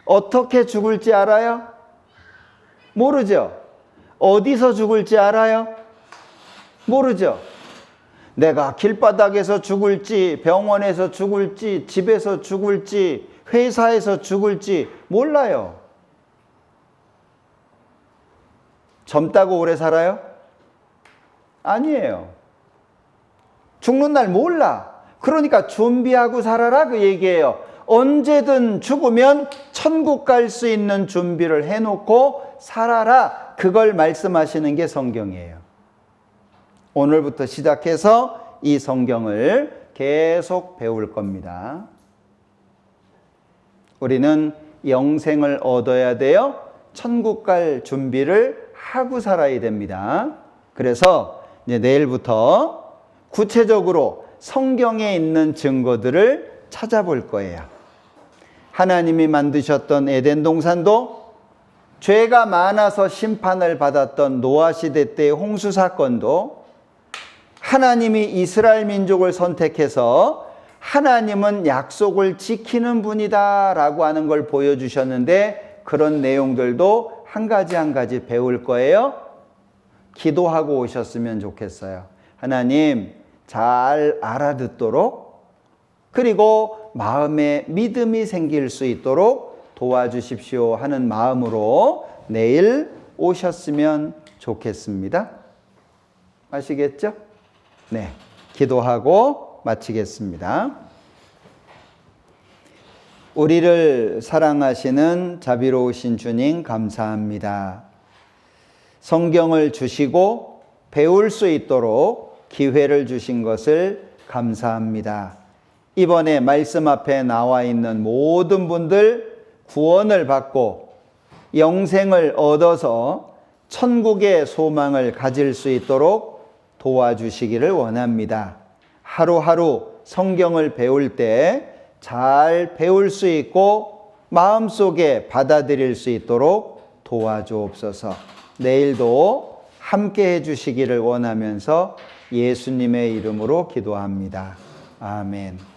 어떻게 죽을지 알아요? 모르죠? 어디서 죽을지 알아요? 모르죠? 내가 길바닥에서 죽을지, 병원에서 죽을지, 집에서 죽을지, 회사에서 죽을지 몰라요. 젊다고 오래 살아요? 아니에요. 죽는 날 몰라. 그러니까 준비하고 살아라 그 얘기예요. 언제든 죽으면 천국 갈 수 있는 준비를 해놓고 살아라. 그걸 말씀하시는 게 성경이에요. 오늘부터 시작해서 이 성경을 계속 배울 겁니다. 우리는 영생을 얻어야 돼요. 천국 갈 준비를 하고 살아야 됩니다. 그래서 이제 내일부터 구체적으로 성경에 있는 증거들을 찾아볼 거예요. 하나님이 만드셨던 에덴 동산도, 죄가 많아서 심판을 받았던 노아 시대 때의 홍수 사건도, 하나님이 이스라엘 민족을 선택해서 하나님은 약속을 지키는 분이다 라고 하는 걸 보여주셨는데, 그런 내용들도 한 가지 한 가지 배울 거예요. 기도하고 오셨으면 좋겠어요. 하나님, 잘 알아듣도록, 그리고 마음에 믿음이 생길 수 있도록 도와주십시오 하는 마음으로 내일 오셨으면 좋겠습니다. 아시겠죠? 네, 기도하고 마치겠습니다. 우리를 사랑하시는 자비로우신 주님 감사합니다. 성경을 주시고 배울 수 있도록 기회를 주신 것을 감사합니다. 이번에 말씀 앞에 나와 있는 모든 분들 구원을 받고 영생을 얻어서 천국의 소망을 가질 수 있도록 도와주시기를 원합니다. 하루하루 성경을 배울 때 잘 배울 수 있고 마음속에 받아들일 수 있도록 도와주옵소서. 내일도 함께 해주시기를 원하면서 예수님의 이름으로 기도합니다. 아멘.